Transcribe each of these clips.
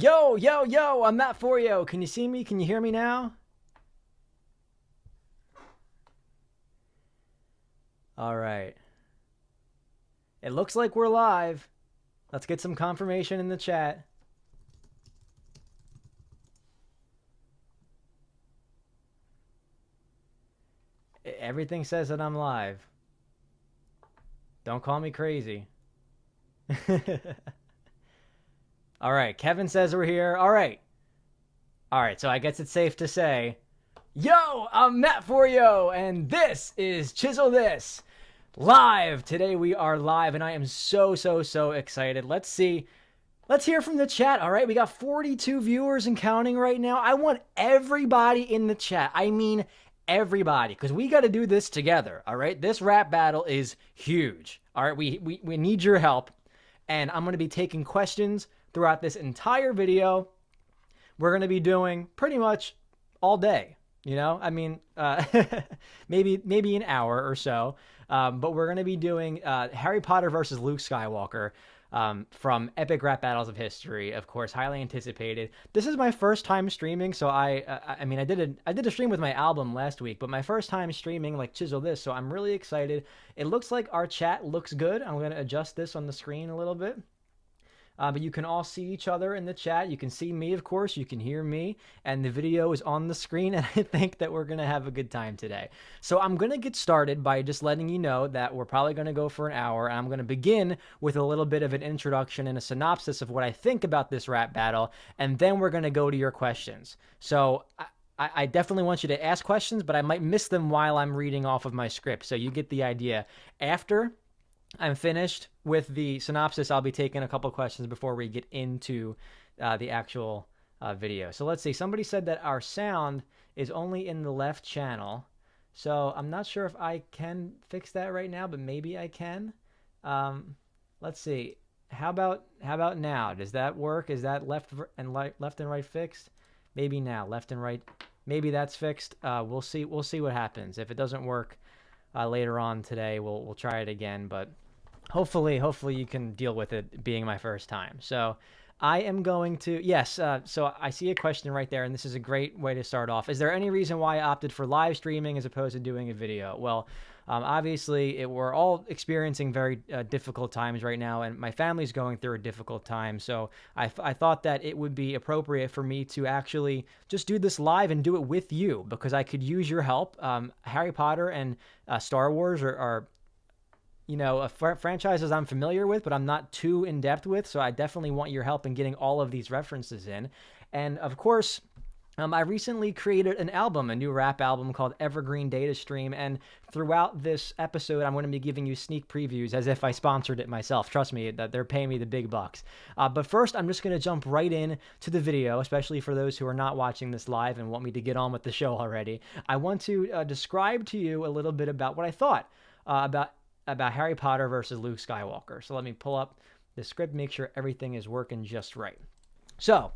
Yo, yo, yo, I'm Matt Forio. Can you see me? Can you hear me now? All right. It looks like we're live. Let's get some confirmation in the chat. Everything says that I'm live. Don't call me crazy. All right, Kevin says we're here. All right. All right, so I guess it's safe to say, yo, I'm Matt Forio, and this is Chisel This. Live. Today we are live, and I am so excited. Let's see. Let's hear from the chat, all right? We got 42 viewers and counting right now. I want everybody in the chat. I mean everybody, because we got to do this together, all right? This rap battle is huge, all right? We need your help, and I'm going to be taking questions throughout this entire video. We're going to be doing pretty much all day, you know? I mean, maybe an hour or so, but we're going to be doing Harry Potter versus Luke Skywalker from Epic Rap Battles of History, of course, highly anticipated. This is my first time streaming, so I mean, I did a stream with my album last week, but my first time streaming like Chisel This, so I'm really excited. It looks like our chat looks good. I'm going to adjust this on the screen a little bit. But you can all see each other in the chat. You can see me, of course. You can hear me. And the video is on the screen. And I think that we're going to have a good time today. So I'm going to get started by just letting you know that we're probably going to go for an hour. And I'm going to begin with a little bit of an introduction and a synopsis of what I think about this rap battle. And then we're going to go to your questions. So I definitely want you to ask questions, but I might miss them while I'm reading off of my script. So you get the idea. After I'm finished with the synopsis, I'll be taking a couple questions before we get into the actual video. So let's see. Somebody said that our sound is only in the left channel. So I'm not sure if I can fix that right now, but maybe I can. Let's see. How about now? Does that work? Is that left and right fixed? Maybe now, left and right. Maybe that's fixed. We'll see. We'll see what happens. If it doesn't work later on today, we'll try it again, but hopefully you can deal with it being my first time. So I am going to, yes, so I see a question right there, and this is a great way to start off. Is there any reason why I opted for live streaming as opposed to doing a video? Well, obviously, we're all experiencing very difficult times right now, and my family's going through a difficult time, so I thought that it would be appropriate for me to actually just do this live and do it with you, because I could use your help. Harry Potter and Star Wars are you know, franchises I'm familiar with, but I'm not too in-depth with, so I definitely want your help in getting all of these references in. And, of course, I recently created an album, a new rap album called Evergreen Data Stream, and throughout this episode, I'm going to be giving you sneak previews as if I sponsored it myself. Trust me, that they're paying me the big bucks. But first, I'm just going to jump right in to the video, especially for those who are not watching this live and want me to get on with the show already. I want to describe to you a little bit about what I thought about Harry Potter versus Luke Skywalker. So let me pull up the script, make sure everything is working just right. So,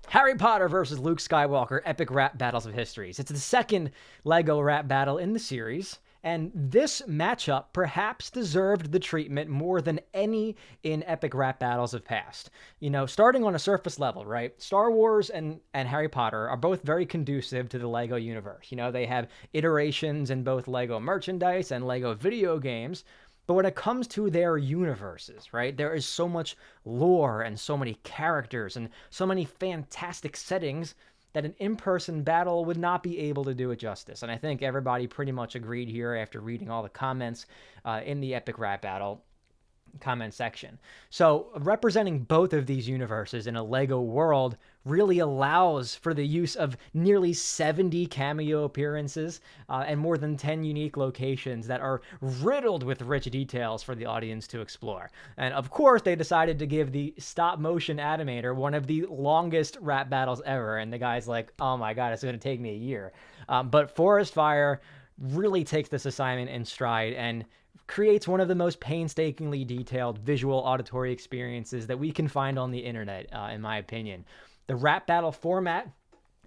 Harry Potter versus Luke Skywalker, Epic Rap Battles of Histories. It's the second LEGO rap battle in the series, and this matchup perhaps deserved the treatment more than any in Epic Rap Battles of past. You know, starting on a surface level, right? Star Wars and Harry Potter are both very conducive to the LEGO universe. You know, they have iterations in both LEGO merchandise and LEGO video games. But when it comes to their universes, right, there is so much lore and so many characters and so many fantastic settings that an in-person battle would not be able to do it justice. And I think everybody pretty much agreed here after reading all the comments in the Epic Rap Battle comment section. So representing both of these universes in a LEGO world really allows for the use of nearly 70 cameo appearances and more than 10 unique locations that are riddled with rich details for the audience to explore. And of course, they decided to give the stop motion animator one of the longest rap battles ever. And the guy's like, oh my God, it's going to take me a year. But Forest Fire really takes this assignment in stride and creates one of the most painstakingly detailed visual auditory experiences that we can find on the internet, in my opinion. The rap battle format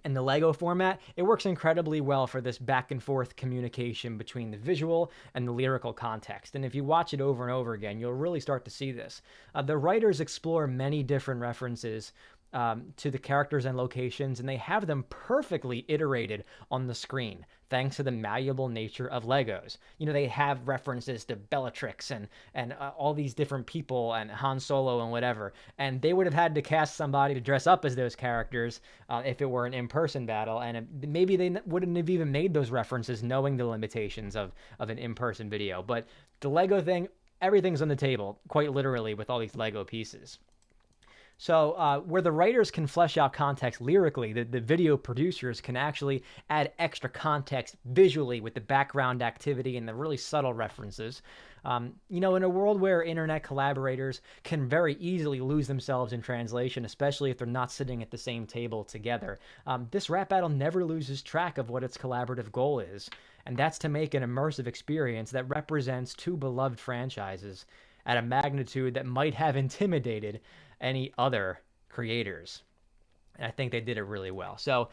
and the LEGO format, it works incredibly well for this back and forth communication between the visual and the lyrical context. And if you watch it over and over again, you'll really start to see this. The writers explore many different references to the characters and locations, and they have them perfectly iterated on the screen thanks to the malleable nature of Legos. They have references to Bellatrix and all these different people and Han Solo and whatever, and they would have had to cast somebody to dress up as those characters if it were an in-person battle, and maybe they wouldn't have even made those references knowing the limitations of an in-person video. But the Lego thing, everything's on the table, quite literally, with all these Lego pieces. So where the writers can flesh out context lyrically, the video producers can actually add extra context visually with the background activity and the really subtle references. In a world where internet collaborators can very easily lose themselves in translation, especially if they're not sitting at the same table together, this rap battle never loses track of what its collaborative goal is, and that's to make an immersive experience that represents two beloved franchises at a magnitude that might have intimidated any other creators. And I think they did it really well. So,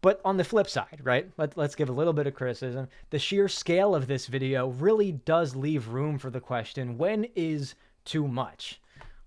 but on the flip side, right, let's give a little bit of criticism. The sheer scale of this video really does leave room for the question, when is too much?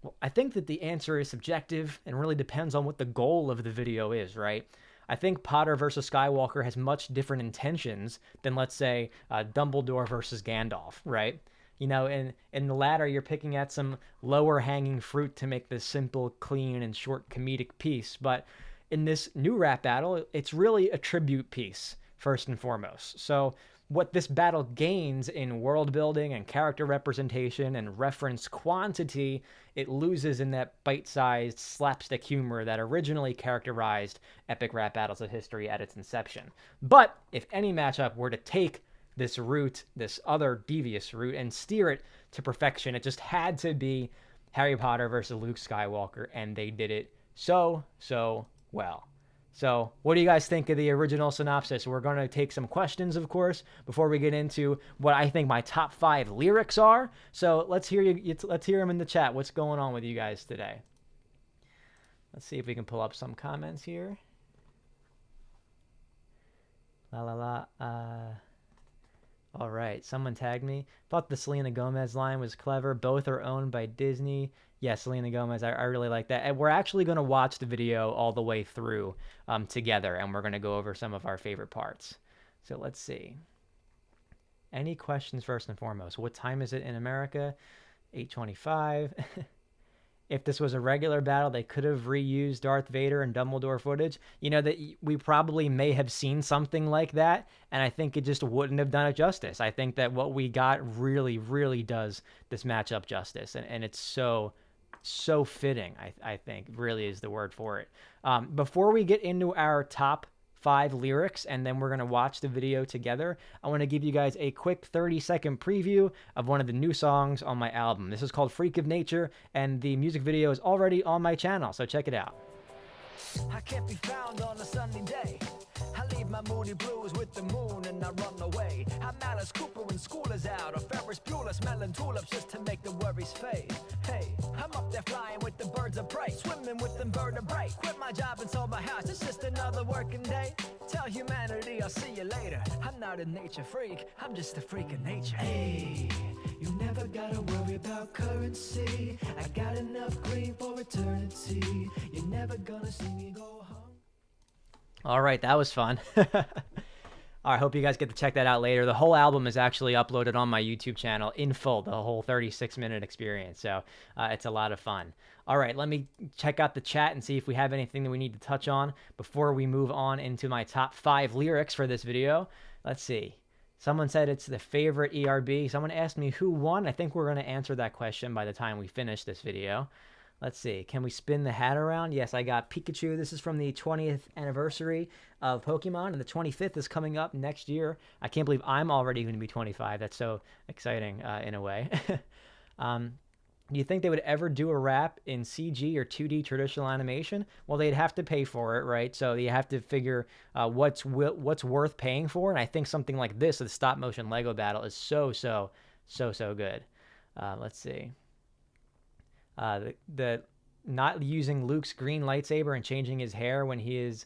Well, I think that the answer is subjective and really depends on what the goal of the video is, right? I think Potter versus Skywalker has much different intentions than, let's say, Dumbledore versus Gandalf, right? In the latter, you're picking at some lower hanging fruit to make this simple, clean, and short comedic piece. But in this new rap battle, it's really a tribute piece, first and foremost. So what this battle gains in world building and character representation and reference quantity, it loses in that bite-sized slapstick humor that originally characterized epic rap battles of history at its inception. But if any matchup were to take this route, this other devious route, and steer it to perfection, it just had to be Harry Potter versus Luke Skywalker, and they did it so well. So what do you guys think of the original synopsis? We're going to take some questions, of course, before we get into what I think my top 5 lyrics are. So let's hear them in the chat. What's going on with you guys today? Let's see if we can pull up some comments here. All right, someone tagged me. Thought the Selena Gomez line was clever. Both are owned by Disney. Yeah, Selena Gomez, I really like that. And we're actually going to watch the video all the way through together, and we're going to go over some of our favorite parts. So let's see. Any questions first and foremost? What time is it in America? 8:25. If this was a regular battle, they could have reused Darth Vader and Dumbledore footage. That we probably may have seen something like that, and I think it just wouldn't have done it justice. I think that what we got really, really does this matchup justice, and it's so fitting, I think, really is the word for it. Before we get into our top 5 lyrics, and then we're going to watch the video together, I want to give you guys a quick 30-second preview of one of the new songs on my album. This is called Freak of Nature, and the music video is already on my channel, so check it out. I can't be found on a sunny day. I leave my moody blues with the moon and I run away. I'm Alice Cooper when school is out, or Ferris Bueller smelling tulips just to make the worries fade. Hey, I'm up there flying with the birds of prey, swimming with them vertebrae. Quit my job and sold my house, it's just another working day. Tell humanity I'll see you later. I'm not a nature freak, I'm just a freak of nature. Hey, you never gotta worry about currency. I got enough green for eternity. You're never gonna see me go home. All right, that was fun. I hope you guys get to check that out later. The whole album is actually uploaded on my YouTube channel in full, the whole 36-minute experience. So it's a lot of fun. All right, let me check out the chat and see if we have anything that we need to touch on before we move on into my top 5 lyrics for this video. Let's see. Someone said it's the favorite ERB. Someone asked me who won. I think we're going to answer that question by the time we finish this video. Let's see. Can we spin the hat around? Yes, I got Pikachu. This is from the 20th anniversary of Pokemon, and the 25th is coming up next year. I can't believe I'm already going to be 25. That's so exciting in a way. Do you think they would ever do a rap in CG or 2D traditional animation? Well, they'd have to pay for it, right? So you have to figure what's worth paying for, and I think something like this, the stop-motion Lego battle, is so good. Let's see. The not using Luke's green lightsaber and changing his hair when he is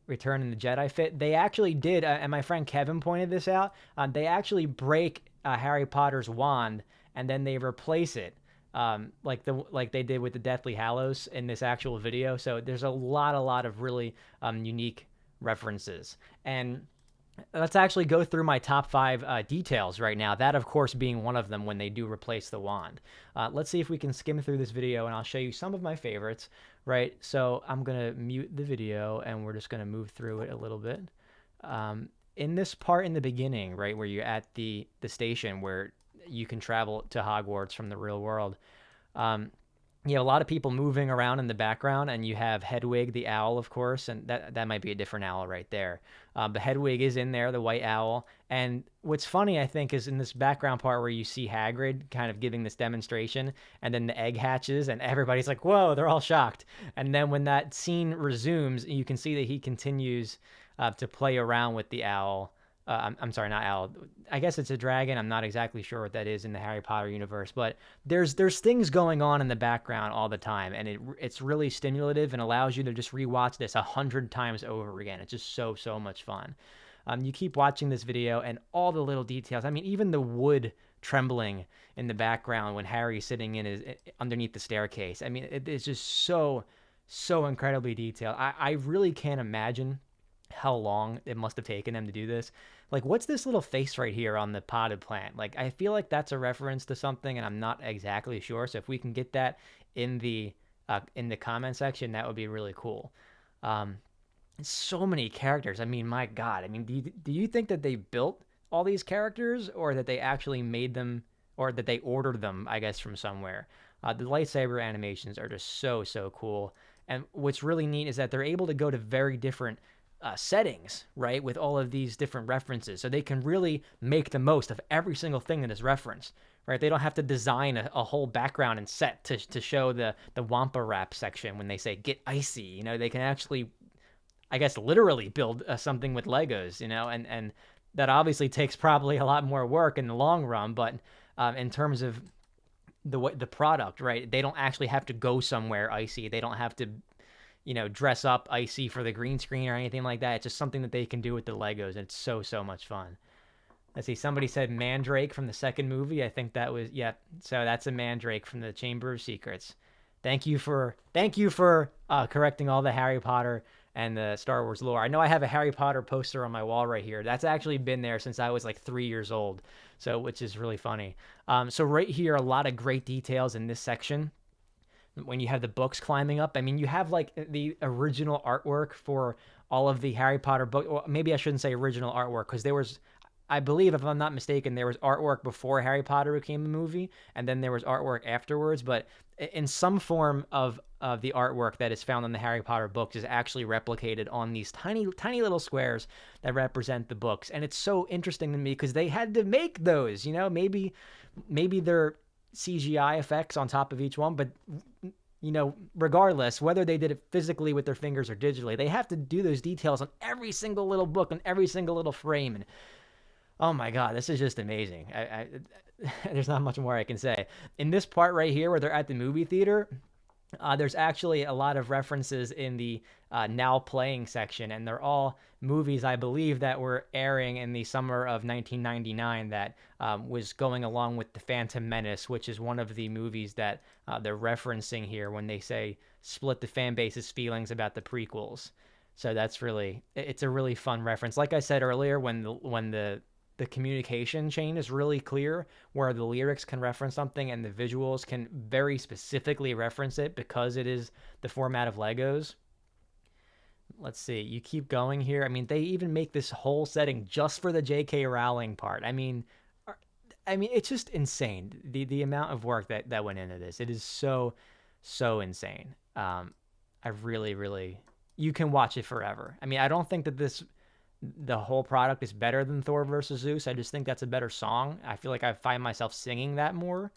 returning the Jedi fit. They actually did, and my friend Kevin pointed this out, they actually break Harry Potter's wand and then they replace it like they did with the Deathly Hallows in this actual video. So there's a lot of really unique references. And let's actually go through my top 5 details right now. That, of course, being one of them when they do replace the wand. Let's see if we can skim through this video, and I'll show you some of my favorites, right? So I'm going to mute the video, and we're just going to move through it a little bit. In this part in the beginning, right, where you're at the station where you can travel to Hogwarts from the real world, you have a lot of people moving around in the background, and you have Hedwig the owl, of course, and that might be a different owl right there. But Hedwig is in there, the white owl. And what's funny, I think, is in this background part where you see Hagrid kind of giving this demonstration, and then the egg hatches, and everybody's like, whoa, they're all shocked. And then when that scene resumes, you can see that he continues to play around with the owl. I'm sorry, not owl. I guess it's a dragon. I'm not exactly sure what that is in the Harry Potter universe, but there's things going on in the background all the time, and it's really stimulative and allows you to just rewatch this 100 times over again. It's just so much fun. You keep watching this video, and all the little details. I mean, even the wood trembling in the background when Harry's sitting underneath the staircase. I mean, it's just so incredibly detailed. I really can't imagine how long it must have taken them to do this. Like, what's this little face right here on the potted plant? Like, I feel like that's a reference to something, and I'm not exactly sure. So if we can get that in the comment section, that would be really cool. So many characters. I mean, my God. I mean, do you think that they built all these characters, or that they actually made them, or that they ordered them, I guess, from somewhere? The lightsaber animations are just so cool. And what's really neat is that they're able to go to very different settings, right, with all of these different references, so they can really make the most of every single thing that is referenced, right? They don't have to design a whole background and set to show the Wampa Wrap section when they say get icy. You know, they can actually, I guess, literally build something with Legos, you know, and that obviously takes probably a lot more work in the long run, but in terms of the product, right, they don't actually have to go somewhere icy. They don't have to, you know, dress up icy for the green screen or anything like that. It's just something that they can do with the Legos, and it's so much fun. Let's see, somebody said Mandrake from the second movie. I think that was, yep. So that's a Mandrake from the Chamber of Secrets. Thank you for correcting all the Harry Potter and the Star Wars lore. I know I have a Harry Potter poster on my wall right here. That's actually been there since I was like 3 years old, so which is really funny. So right here, a lot of great details in this section. When you have the books climbing up, I mean, you have like the original artwork for all of the Harry Potter book. Well, maybe I shouldn't say original artwork, because there was, I believe, if I'm not mistaken, there was artwork before Harry Potter became a movie, and then there was artwork afterwards. But in some form of the artwork that is found in the Harry Potter books is actually replicated on these tiny little squares that represent the books. And it's so interesting to me because they had to make those, you know, maybe they're CGI effects on top of each one, but, you know, regardless, whether they did it physically with their fingers or digitally, they have to do those details on every single little book and every single little frame. And oh my God, this is just amazing. There's not much more I can say. In this part right here where they're at the movie theater, there's actually a lot of references in the now playing section, and they're all movies, I believe, that were airing in the summer of 1999 that was going along with The Phantom Menace, which is one of the movies that they're referencing here when they say split the fan base's feelings about the prequels. So that's it's a really fun reference. Like I said earlier, when the communication chain is really clear, where the lyrics can reference something and the visuals can very specifically reference it because it is the format of Legos. Let's see, you keep going here. I mean, they even make this whole setting just for the J.K. Rowling part. I mean, it's just insane, the amount of work that went into this. It is so insane. I really, you can watch it forever. I mean, I don't think that the whole product is better than Thor versus Zeus. I just think that's a better song. I feel like I find myself singing that more.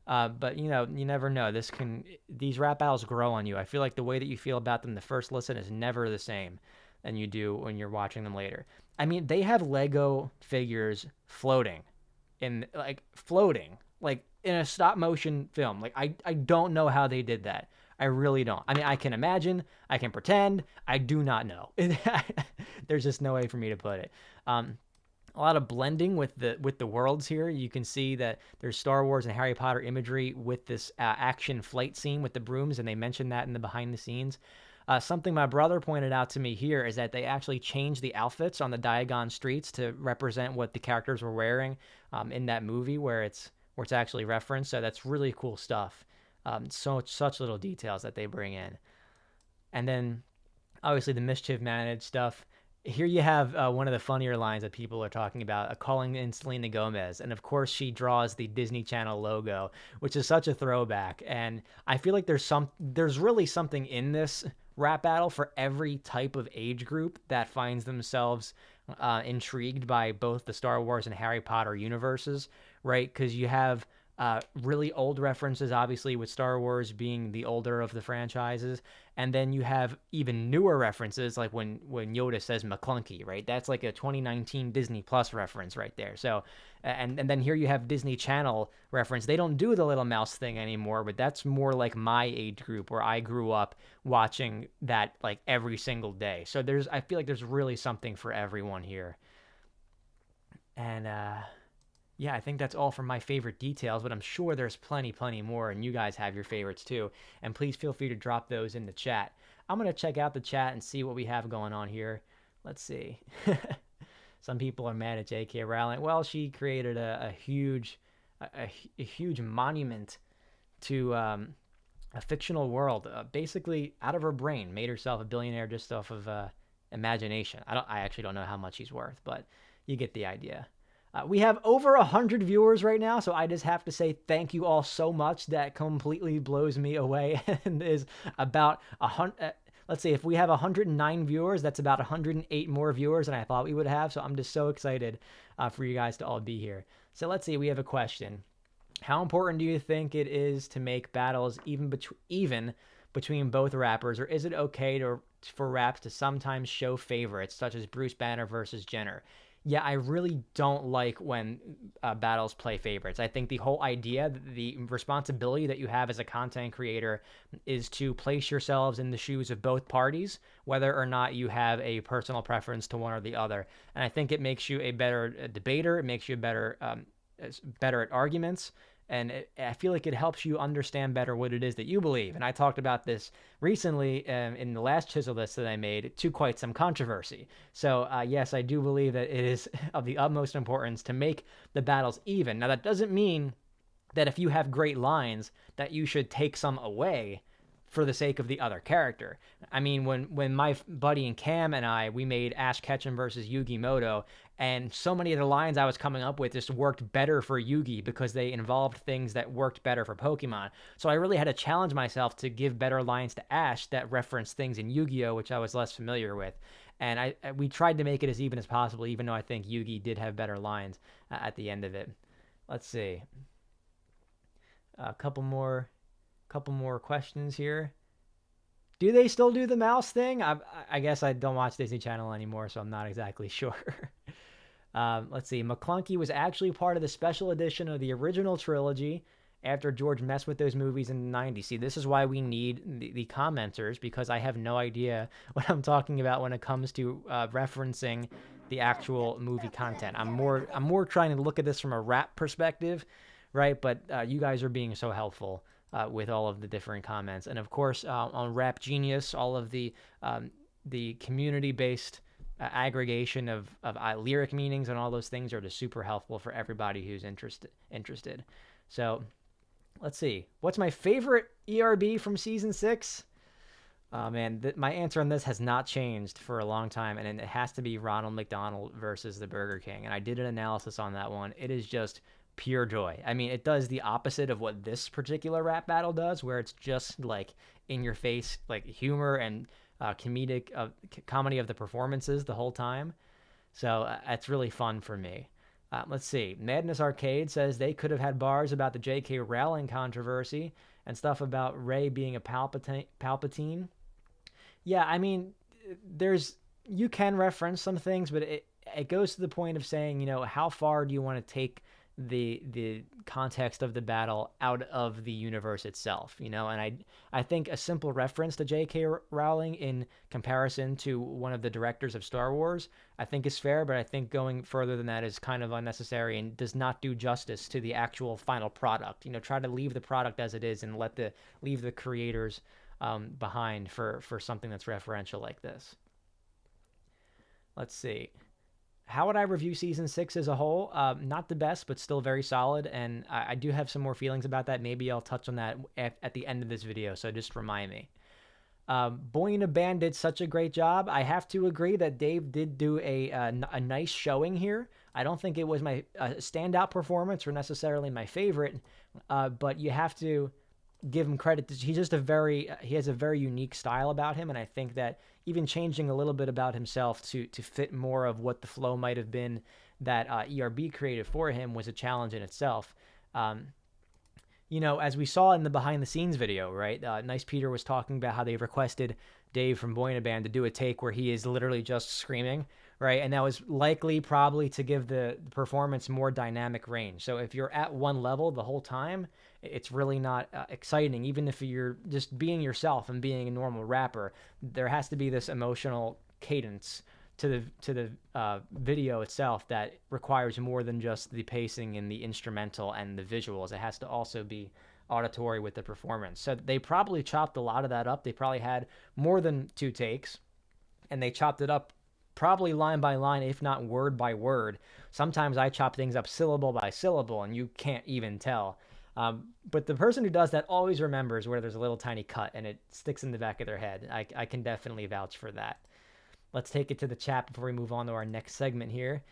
But, you know, you never know. These rap battles grow on you. I feel like the way that you feel about them the first listen is never the same than you do when you're watching them later. I mean, they have Lego figures floating in a stop motion film. Like, I don't know how they did that. I really don't. I mean, I can imagine, I can pretend, I do not know. There's just no way for me to put it. a lot of blending with the worlds here. You can see that there's Star Wars and Harry Potter imagery with this action flight scene with the brooms, and they mentioned that in the behind the scenes. Something my brother pointed out to me here is that they actually changed the outfits on the Diagon streets to represent what the characters were wearing in that movie, where it's actually referenced. So that's really cool stuff. Such little details that they bring in, and then obviously the mischief managed stuff. Here you have one of the funnier lines that people are talking about, calling in Selena Gomez. And of course, she draws the Disney Channel logo, which is such a throwback. And I feel like there's really something in this rap battle for every type of age group that finds themselves intrigued by both the Star Wars and Harry Potter universes, right? Because you have really old references, obviously, with Star Wars being the older of the franchises. And then you have even newer references, like when Yoda says McClunky, right? That's like a 2019 Disney Plus reference right there. So, and then here you have Disney Channel reference. They don't do the little mouse thing anymore, but that's more like my age group where I grew up watching that like every single day. So I feel like there's really something for everyone here. And, yeah, I think that's all for my favorite details, but I'm sure there's plenty more, and you guys have your favorites too. And please feel free to drop those in the chat. I'm going to check out the chat and see what we have going on here. Let's see. Some people are mad at J.K. Rowling. Well, she created a huge monument to a fictional world, basically out of her brain, made herself a billionaire just off of imagination. I actually don't know how much she's worth, but you get the idea. We have over 100 viewers right now, so I just have to say thank you all so much. That completely blows me away and is about 100. Let's see, if we have 109 viewers, that's about 108 more viewers than I thought we would have. So I'm just so excited for you guys to all be here. So let's see, we have a question. How important do you think it is to make battles even between both rappers, or is it okay for raps to sometimes show favorites, such as Bruce Banner versus Jenner? Yeah, I really don't like when battles play favorites. I think the whole idea, the responsibility that you have as a content creator is to place yourselves in the shoes of both parties, whether or not you have a personal preference to one or the other. And I think it makes you a better debater. It makes you better at arguments. And I feel like it helps you understand better what it is that you believe. And I talked about this recently in the last Chisel This that I made to quite some controversy. So yes, I do believe that it is of the utmost importance to make the battles even. Now, that doesn't mean that if you have great lines that you should take some away for the sake of the other character. I mean, when my buddy and Cam and we made Ash Ketchum versus Yugi Moto, and so many of the lines I was coming up with just worked better for Yugi because they involved things that worked better for Pokemon. So I really had to challenge myself to give better lines to Ash that referenced things in Yu-Gi-Oh, which I was less familiar with. And we tried to make it as even as possible, even though I think Yugi did have better lines at the end of it. Let's see. A couple more questions here. Do they still do the mouse thing? I guess I don't watch Disney Channel anymore, so I'm not exactly sure. Let's see. McClunky was actually part of the special edition of the original trilogy after George messed with those movies in the 90s. See, this is why we need the commenters, because I have no idea what I'm talking about when it comes to referencing the actual movie content. I'm more trying to look at this from a rap perspective, right? But you guys are being so helpful with all of the different comments. And of course, on Rap Genius, all of the community-based aggregation of lyric meanings and all those things are just super helpful for everybody who's interested. So let's see. What's my favorite ERB from season 6? Man, my answer on this has not changed for a long time, and it has to be Ronald McDonald versus the Burger King. And I did an analysis on that one. It is just pure joy. I mean, it does the opposite of what this particular rap battle does, where it's just like in your face, like humor and comedy of the performances the whole time. So it's really fun for me. Let's see. Madness Arcade says they could have had bars about the J.K. Rowling controversy and stuff about Rey being a Palpatine. Yeah, I mean, you can reference some things, but it goes to the point of saying, how far do you want to take the context of the battle out of the universe itself, and I think a simple reference to J.K. Rowling in comparison to one of the directors of Star Wars, I think is fair, but I think going further than that is kind of unnecessary and does not do justice to the actual final product. Try to leave the product as it is and leave the creators behind for something that's referential like this. Let's see. How would I review season 6 as a whole? Not the best, but still very solid. And I do have some more feelings about that. Maybe I'll touch on that at the end of this video. So just remind me. Boy in a Band did such a great job. I have to agree that Dave did do a nice showing here. I don't think it was my standout performance or necessarily my favorite, but you have to give him credit. He has a very unique style about him, and I think that even changing a little bit about himself to fit more of what the flow might have been that ERB created for him was a challenge in itself. As we saw in the behind the scenes video, right? Nice Peter was talking about how they requested Dave from Boy in a Band to do a take where he is literally just screaming, right? And that was likely probably to give the performance more dynamic range. So if you're at one level the whole time, it's really not exciting. Even if you're just being yourself and being a normal rapper, there has to be this emotional cadence to the video itself that requires more than just the pacing and the instrumental and the visuals. It has to also be auditory with the performance. So they probably chopped a lot of that up. They probably had more than 2 takes, and they chopped it up probably line by line, if not word by word. Sometimes I chop things up syllable by syllable, and you can't even tell. But the person who does that always remembers where there's a little tiny cut, and it sticks in the back of their head. I can definitely vouch for that. Let's take it to the chat before we move on to our next segment here.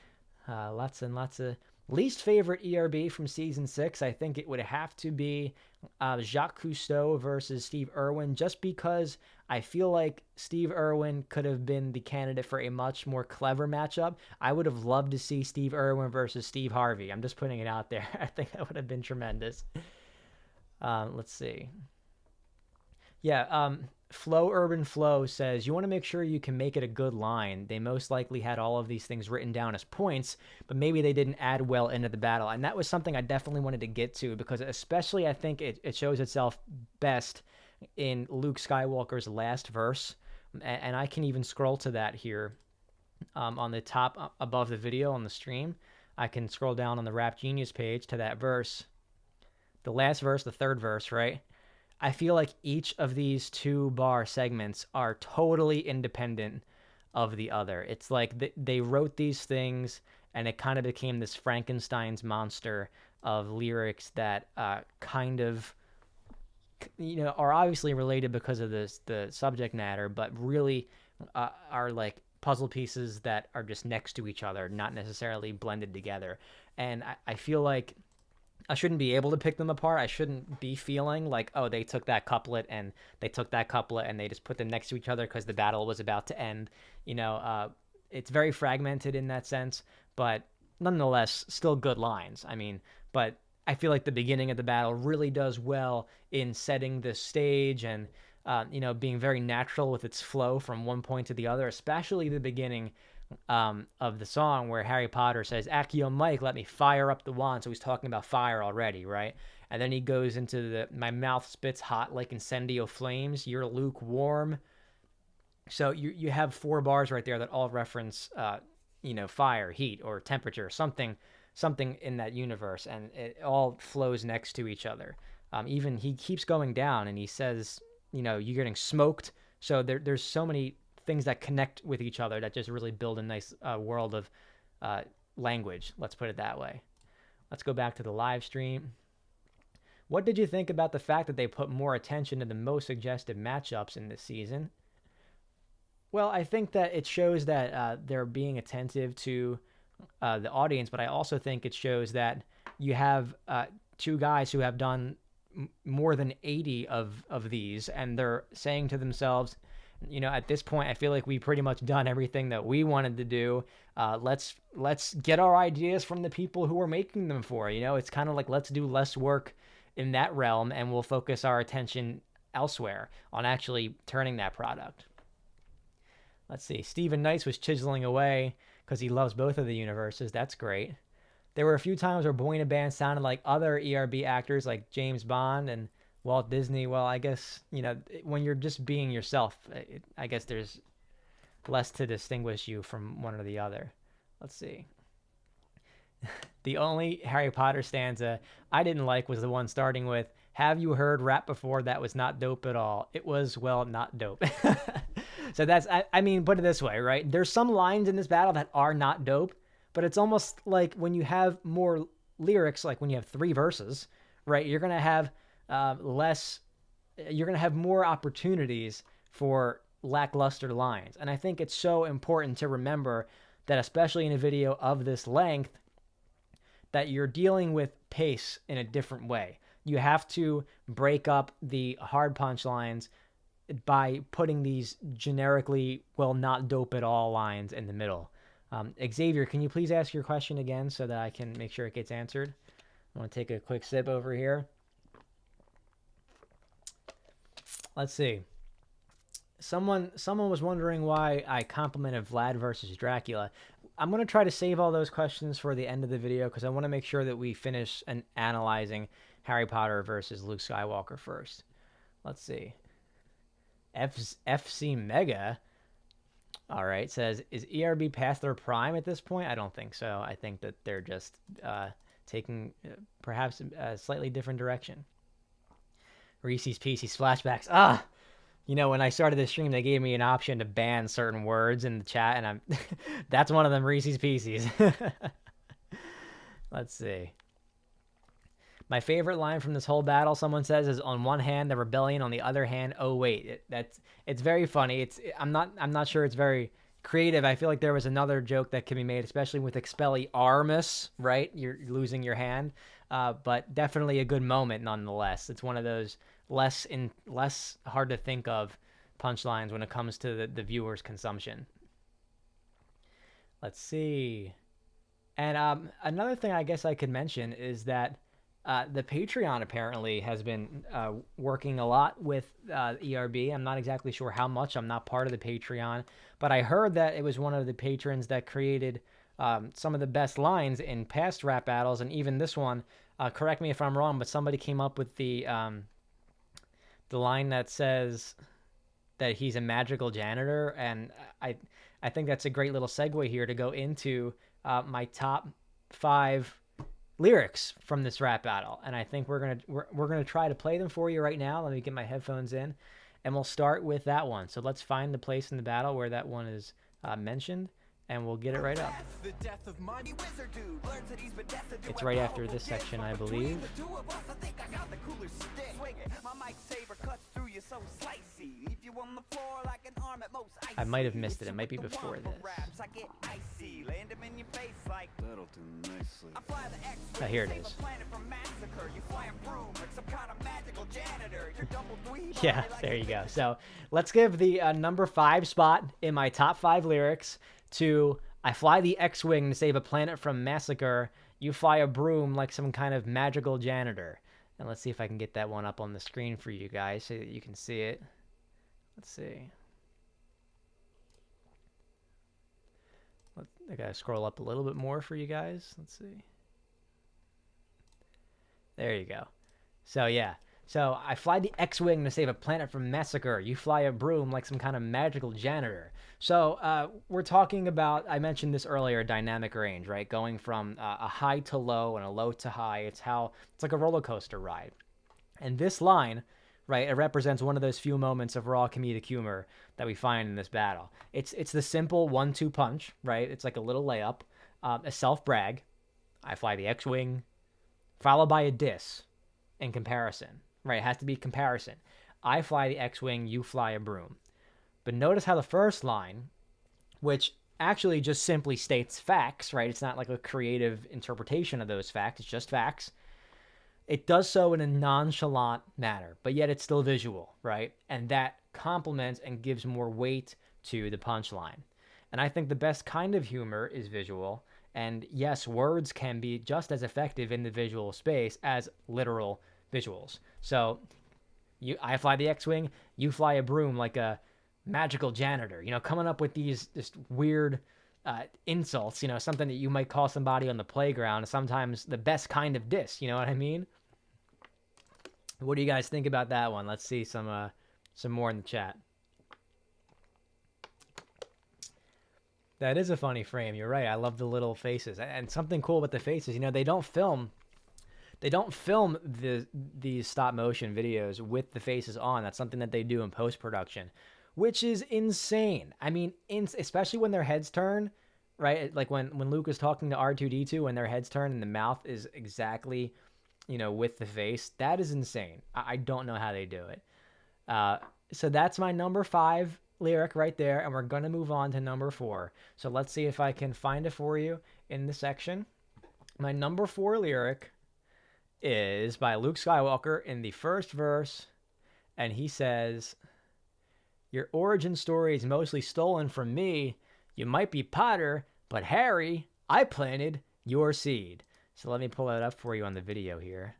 Lots and lots of least favorite ERB from season 6. I think it would have to be Jacques Cousteau versus Steve Irwin, just because I feel like Steve Irwin could have been the candidate for a much more clever matchup. I would have loved to see Steve Irwin versus Steve Harvey. I'm just putting it out there. I think that would have been tremendous. Let's see. Yeah, Flow Urban Flow says, you want to make sure you can make it a good line. They most likely had all of these things written down as points, but maybe they didn't add well into the battle. And that was something I definitely wanted to get to, because especially I think it shows itself best in Luke Skywalker's last verse. And I can even scroll to that here on the top above the video on the stream. I can scroll down on the Rap Genius page to that verse. The last verse, the third verse, right? I feel like each of these 2-bar segments are totally independent of the other. It's like they wrote these things, and it kind of became this Frankenstein's monster of lyrics that kind of, are obviously related because of the subject matter, but really are like puzzle pieces that are just next to each other, not necessarily blended together. And I feel like I shouldn't be able to pick them apart. I shouldn't be feeling like, oh, they took that couplet and they took that couplet and they just put them next to each other because the battle was about to end. It's very fragmented in that sense, but nonetheless, still good lines. But I feel like the beginning of the battle really does well in setting the stage and, being very natural with its flow from one point to the other, especially the beginning of the song where Harry Potter says, Accio Mike, let me fire up the wand. So he's talking about fire already, right? And then he goes into my mouth spits hot like incendio flames. You're lukewarm. So you have 4 bars right there that all reference, fire, heat, or temperature, something in that universe. And it all flows next to each other. Even he keeps going down and he says, you're getting smoked. So there's so many things that connect with each other that just really build a nice world of language. Let's put it that way. Let's go back to the live stream. What did you think about the fact that they put more attention to the most suggested matchups in this season? Well, I think that it shows that they're being attentive to the audience, but I also think it shows that you have 2 guys who have done more than 80 of these, and they're saying to themselves, at this point, I feel like we pretty much done everything that we wanted to do. Let's get our ideas from the people who are making them for. It's kind of like, let's do less work in that realm, and we'll focus our attention elsewhere on actually turning that product. Let's see. Stephen Nice was chiseling away because he loves both of the universes. That's great. There were a few times where Boy in a Band sounded like other ERB actors like James Bond and Walt Disney. Well, I guess, when you're just being yourself, I guess there's less to distinguish you from one or the other. Let's see. The only Harry Potter stanza I didn't like was the one starting with, "Have you heard rap before? That was not dope at all. It was, well, not dope." So that's, I mean, put it this way, right? There's some lines in this battle that are not dope, but it's almost like when you have more lyrics, like when you have 3 verses, right? You're going to have you're going to have more opportunities for lackluster lines. And I think it's so important to remember that, especially in a video of this length, that you're dealing with pace in a different way. You have to break up the hard punchlines by putting these generically, well, not dope at all lines in the middle. Xavier, can you please ask your question again so that I can make sure it gets answered? I want to take a quick sip over here. Let's see. Someone was wondering why I complimented Vlad versus Dracula. I'm going to try to save all those questions for the end of the video because I want to make sure that we finish analyzing Harry Potter versus Luke Skywalker first. Let's see. FC Mega, all right, says, is ERB past their prime at this point? I don't think so. I think that they're just taking perhaps a slightly different direction. Reese's Pieces flashbacks. When I started the stream, they gave me an option to ban certain words in the chat, and that's one of them, Reese's Pieces. Let's see. My favorite line from this whole battle, someone says, is, on one hand, the rebellion, on the other hand, oh wait. It's very funny. I'm not sure it's very creative. I feel like there was another joke that can be made, especially with Expelliarmus, right? You're losing your hand. But definitely a good moment nonetheless. It's one of those less hard to think of punchlines when it comes to the viewer's consumption. Let's see. And another thing I guess I could mention is that the Patreon apparently has been working a lot with ERB. I'm not exactly sure how much. I'm not part of the Patreon. But I heard that it was one of the patrons that created some of the best lines in past rap battles. And even this one, correct me if I'm wrong, but somebody came up with the line that says that he's a magical janitor. And I think that's a great little segue here to go into my top 5 lyrics from this rap battle, and I think we're gonna try to play them for you right now. Let me get my headphones in, and we'll start with that one. So let's find the place in the battle where that one is mentioned, and we'll get it right up. It's right after this section, I believe. I might have missed it. It might be before this. Oh, here it is. Yeah, there you go. So let's give the number 5 spot in my top 5 lyrics to "I fly the X-Wing to save a planet from massacre. You fly a broom like some kind of magical janitor." And let's see if I can get that one up on the screen for you guys so that you can see it. Let's see. I gotta scroll up a little bit more for you guys. Let's see. There you go. So yeah. So I fly the X-Wing to save a planet from massacre. You fly a broom like some kind of magical janitor. So we're talking about, I mentioned this earlier, dynamic range, right? Going from a high to low and a low to high. It's like a roller coaster ride. And this line, right, it represents one of those few moments of raw comedic humor that we find in this battle. It's the simple 1-2 punch, right? It's like a little layup, a self-brag. I fly the X-Wing, followed by a diss in comparison, right? It has to be comparison. I fly the X-Wing, you fly a broom. But notice how the first line, which actually just simply states facts, right? It's not like a creative interpretation of those facts. It's just facts. It does so in a nonchalant manner, but yet it's still visual, right? And that complements and gives more weight to the punchline. And I think the best kind of humor is visual. And yes, words can be just as effective in the visual space as literal visuals. So I fly the X-Wing, you fly a broom like a magical janitor. Coming up with these just weird insults, you know, something that you might call somebody on the playground is sometimes the best kind of diss, you know what I mean? What do you guys think about that one? Let's see some more in the chat. That is a funny frame. You're right. I love the little faces. And something cool with the faces, you know, they don't film these stop motion videos with the faces on. That's something that they do in post-production, which is insane. I mean, especially when their heads turn, right? Like when Luke is talking to R2-D2, when their heads turn and the mouth is exactly, you know, with the face. That is insane. I don't know how they do it. So that's my number 5 lyric right there, and we're going to move on to number 4. So let's see if I can find it for you in the section. My number 4 lyric is by Luke Skywalker in the first verse, and he says, "Your origin story is mostly stolen from me. You might be Potter, but Harry, I planted your seed." So let me pull that up for you on the video here.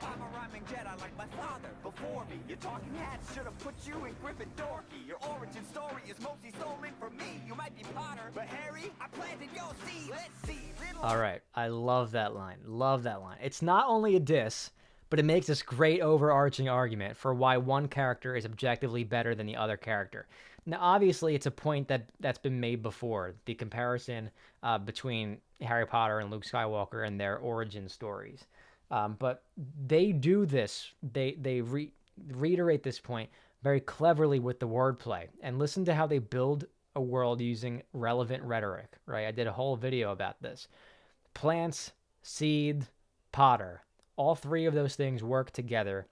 I'm a rhyming Jedi like my father before me. Your talking hats should have put you in Gryffindor. Your origin story is mostly stolen from me. You might be Potter, but Harry, I planted your seed. Let's see. All right, I love that line. Love that line. It's not only a diss, but it makes this great overarching argument for why one character is objectively better than the other character. Now, obviously, it's a point that's been made before, the comparison between Harry Potter and Luke Skywalker and their origin stories. But they do this, they reiterate this point very cleverly with the wordplay. And listen to how they build a world using relevant rhetoric, right? I did a whole video about this. Plants, seed, Potter. All 3 of those things work together.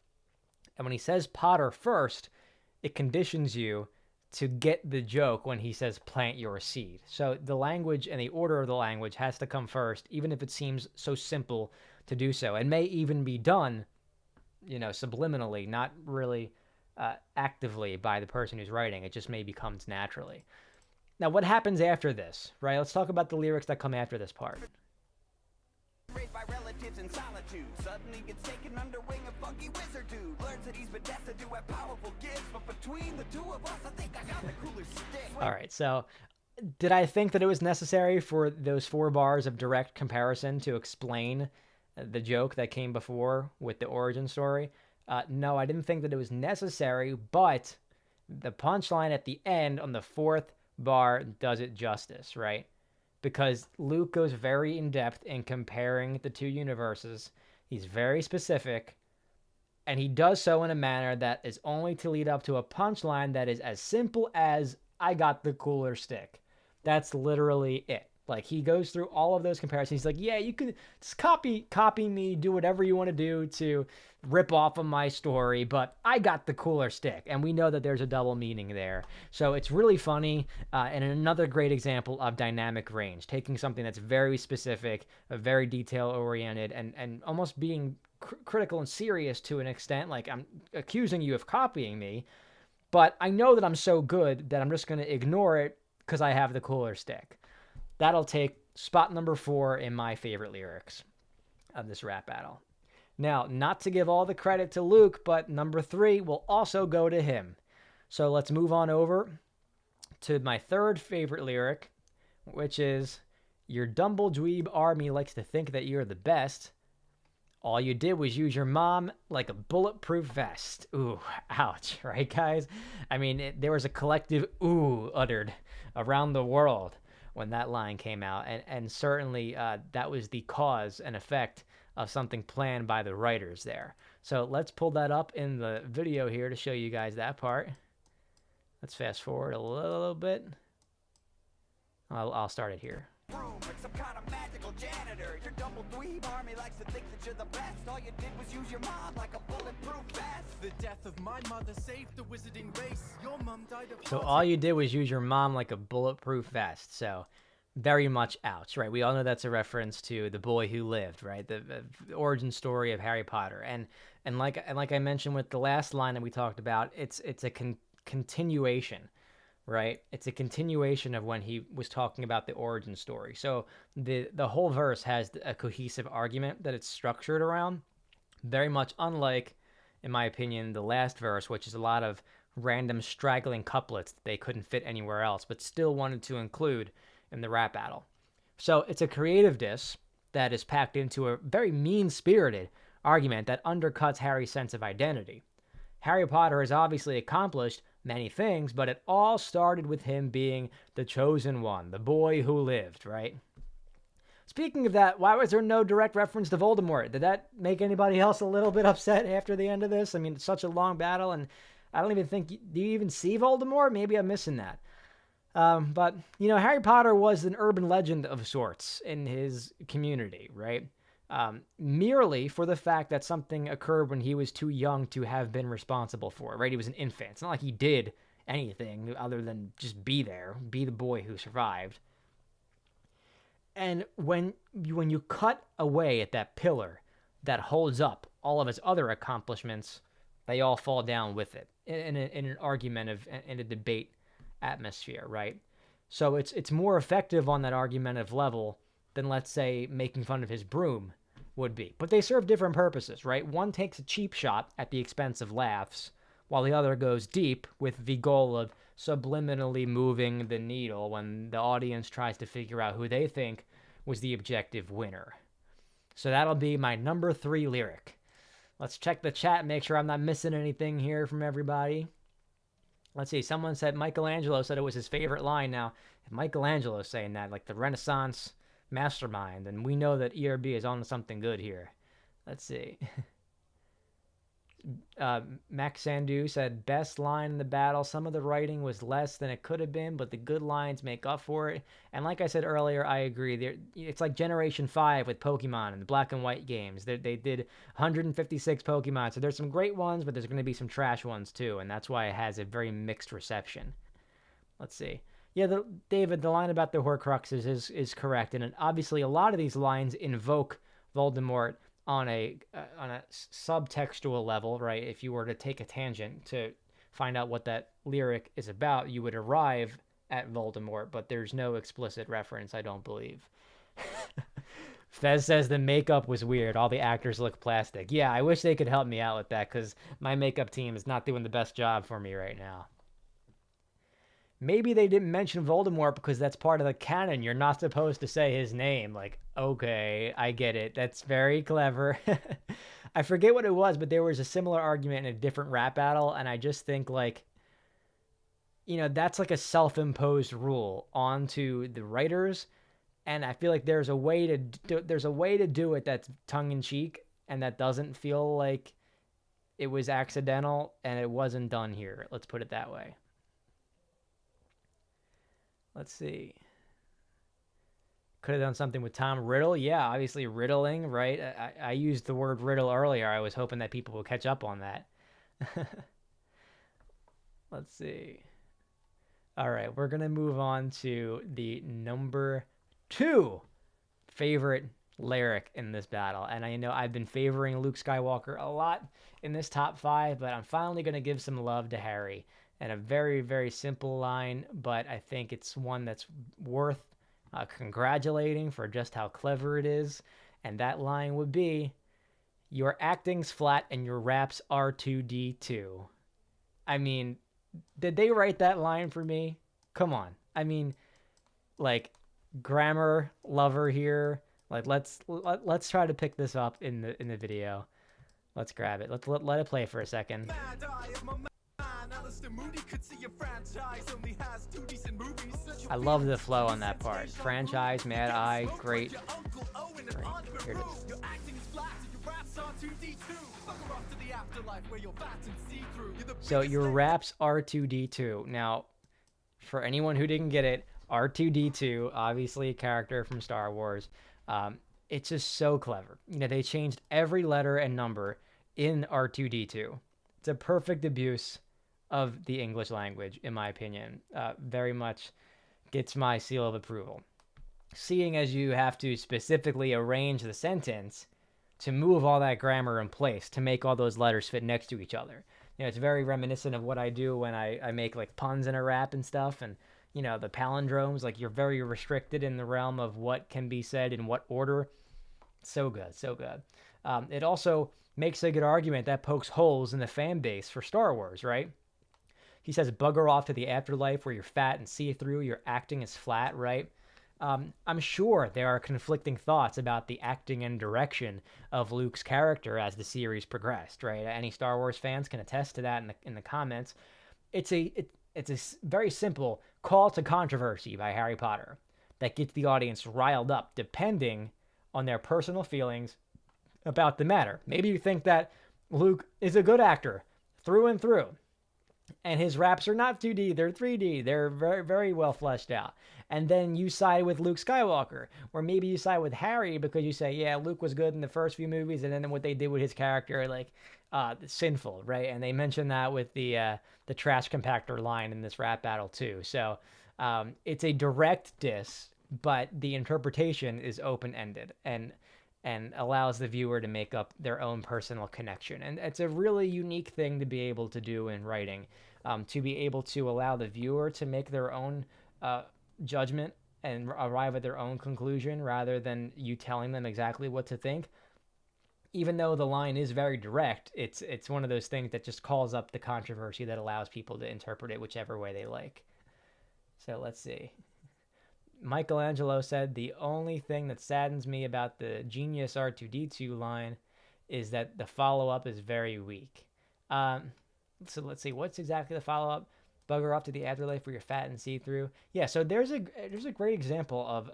And when he says Potter first, it conditions you to get the joke when he says plant your seed. So the language and the order of the language has to come first, even if it seems so simple to do so, and may even be done, you know, subliminally, not really actively by the person who's writing. It just maybe comes naturally. Now, what happens after this, right? Let's talk about the lyrics that come after this part. Raised by relatives in solitude, suddenly gets taken under wing of funky wizard dude. Learns that he's been destined to have powerful gifts, but between the two of us, I think I got the cooler stick. All right, so did I think that it was necessary for those 4 bars of direct comparison to explain the joke that came before with the origin story? No, I didn't think that it was necessary, but the punchline at the end on the 4th bar does it justice, right? Because Luke goes very in-depth in comparing the 2 universes. He's very specific, and he does so in a manner that is only to lead up to a punchline that is as simple as, "I got the cooler stick." That's literally it. Like, he goes through all of those comparisons. He's like, yeah, you can just copy me, do whatever you want to do to rip off of my story, but I got the cooler stick. And we know that there's a double meaning there. So it's really funny, and another great example of dynamic range, taking something that's very specific, very detail-oriented, and almost being critical and serious to an extent. Like, I'm accusing you of copying me, but I know that I'm so good that I'm just going to ignore it because I have the cooler stick. That'll take spot number 4 in my favorite lyrics of this rap battle. Now, not to give all the credit to Luke, but number 3 will also go to him. So let's move on over to my 3rd favorite lyric, which is, "Your dumble dweeb army likes to think that you're the best. All you did was use your mom like a bulletproof vest." Ooh, ouch, right, guys? I mean, there was a collective ooh uttered around the world when that line came out, and certainly that was the cause and effect of something planned by the writers there. So let's pull that up in the video here to show you guys that part. Let's fast forward a little bit. I'll start it here. Like some kind of magical janitor. Your double dweeb army likes to think that you're the best. All you did was use your mom like a bulletproof vest. The death of my mother saved the wizarding race. Your mom died of So all you did was use your mom like a bulletproof vest. So very much ouch, right? We all know that's a reference to The Boy Who Lived, right? The origin story of Harry Potter. And like I mentioned with the last line that we talked about, it's a continuation. Right? It's a continuation of when he was talking about the origin story. So the whole verse has a cohesive argument that it's structured around, very much unlike, in my opinion, the last verse, which is a lot of random straggling couplets that they couldn't fit anywhere else, but still wanted to include in the rap battle. So it's a creative diss that is packed into a very mean-spirited argument that undercuts Harry's sense of identity. Harry Potter has obviously accomplished many things, but it all started with him being the chosen one, the boy who lived, right? Speaking of that, why was there no direct reference to Voldemort? Did that make anybody else a little bit upset after the end of this? I mean, it's such a long battle, and I don't even think... Do you even see Voldemort? Maybe I'm missing that. But, Harry Potter was an urban legend of sorts in his community, right? Merely for the fact that something occurred when he was too young to have been responsible for, right? He was an infant. It's not like he did anything other than just be there, be the boy who survived. And when you cut away at that pillar that holds up all of his other accomplishments, they all fall down with it in an argumentative, in a debate atmosphere, right? So it's more effective on that argumentative level than, let's say, making fun of his broom would be. But they serve different purposes, right? One takes a cheap shot at the expense of laughs, while the other goes deep with the goal of subliminally moving the needle when the audience tries to figure out who they think was the objective winner. So that'll be my number 3 lyric. Let's check the chat, make sure I'm not missing anything here from everybody. Let's see, someone said Michelangelo said it was his favorite line. Now, if Michelangelo's saying that, like the Renaissance mastermind, then we know that ERB is on to something good here. Let's see. Max Sandu said, best line in the battle. Some of the writing was less than it could have been, but the good lines make up for it. And like I said earlier, I agree. It's like Generation 5 with Pokemon and the black and white games. They did 156 Pokemon, so there's some great ones, but there's going to be some trash ones too, and that's why it has a very mixed reception. Let's see. Yeah, David, the line about the Horcruxes is correct, and obviously a lot of these lines invoke Voldemort on a subtextual level, right? If you were to take a tangent to find out what that lyric is about, you would arrive at Voldemort, but there's no explicit reference, I don't believe. Fez says the makeup was weird. All the actors look plastic. Yeah, I wish they could help me out with that, because my makeup team is not doing the best job for me right now. Maybe they didn't mention Voldemort because that's part of the canon. You're not supposed to say his name. Like, okay, I get it. That's very clever. I forget what it was, but there was a similar argument in a different rap battle, and I just think, like, that's like a self-imposed rule onto the writers, and I feel like there's a way to do it that's tongue-in-cheek and that doesn't feel like it was accidental, and it wasn't done here. Let's put it that way. Let's see. Could have done something with Tom Riddle. Yeah, obviously riddling, right? I used the word riddle earlier. I was hoping that people would catch up on that. Let's see. All right, we're going to move on to the number 2 favorite lyric in this battle. And I know I've been favoring Luke Skywalker a lot in this top 5, but I'm finally going to give some love to Harry. And a very, very simple line, but I think it's one that's worth congratulating for just how clever it is. And that line would be, your acting's flat and your raps R2-D2. I mean, did they write that line for me? Come on. I mean, like, grammar lover here. Like, let's try to pick this up in the video. Let's grab it. Let it play for a second. I love the flow on that part. Franchise, Mad Eye, great. Right, here it is. So your raps R2-D2. Now, for anyone who didn't get it, R2-D2, obviously a character from Star Wars. It's just so clever. They changed every letter and number in R2-D2. It's a perfect abuse of the English language, in my opinion. Very much gets my seal of approval. Seeing as you have to specifically arrange the sentence to move all that grammar in place, to make all those letters fit next to each other. It's very reminiscent of what I do when I make like puns in a rap and stuff, and the palindromes, like you're very restricted in the realm of what can be said in what order. So good, so good. It also makes a good argument that pokes holes in the fan base for Star Wars, right? He says, bugger off to the afterlife where you're fat and see-through, your acting is flat, right? I'm sure there are conflicting thoughts about the acting and direction of Luke's character as the series progressed, right? Any Star Wars fans can attest to that in the comments. It's a very simple call to controversy by Harry Potter that gets the audience riled up depending on their personal feelings about the matter. Maybe you think that Luke is a good actor through and through, and his raps are not 2D, they're 3D. They're very, very well fleshed out. And then you side with Luke Skywalker, or maybe you side with Harry because you say, yeah, Luke was good in the first few movies, and then what they did with his character, like, sinful, right? And they mentioned that with the trash compactor line in this rap battle too. So it's a direct diss, but the interpretation is open-ended and allows the viewer to make up their own personal connection. And it's a really unique thing to be able to do in writing, to be able to allow the viewer to make their own judgment and arrive at their own conclusion rather than you telling them exactly what to think. Even though the line is very direct, it's one of those things that just calls up the controversy that allows people to interpret it whichever way they like. So let's see. Michelangelo said, the only thing that saddens me about the Genius R2-D2 line is that the follow-up is very weak. So let's see, what's exactly the follow-up? Bugger off to the afterlife where you're fat and see-through. Yeah, so there's a great example of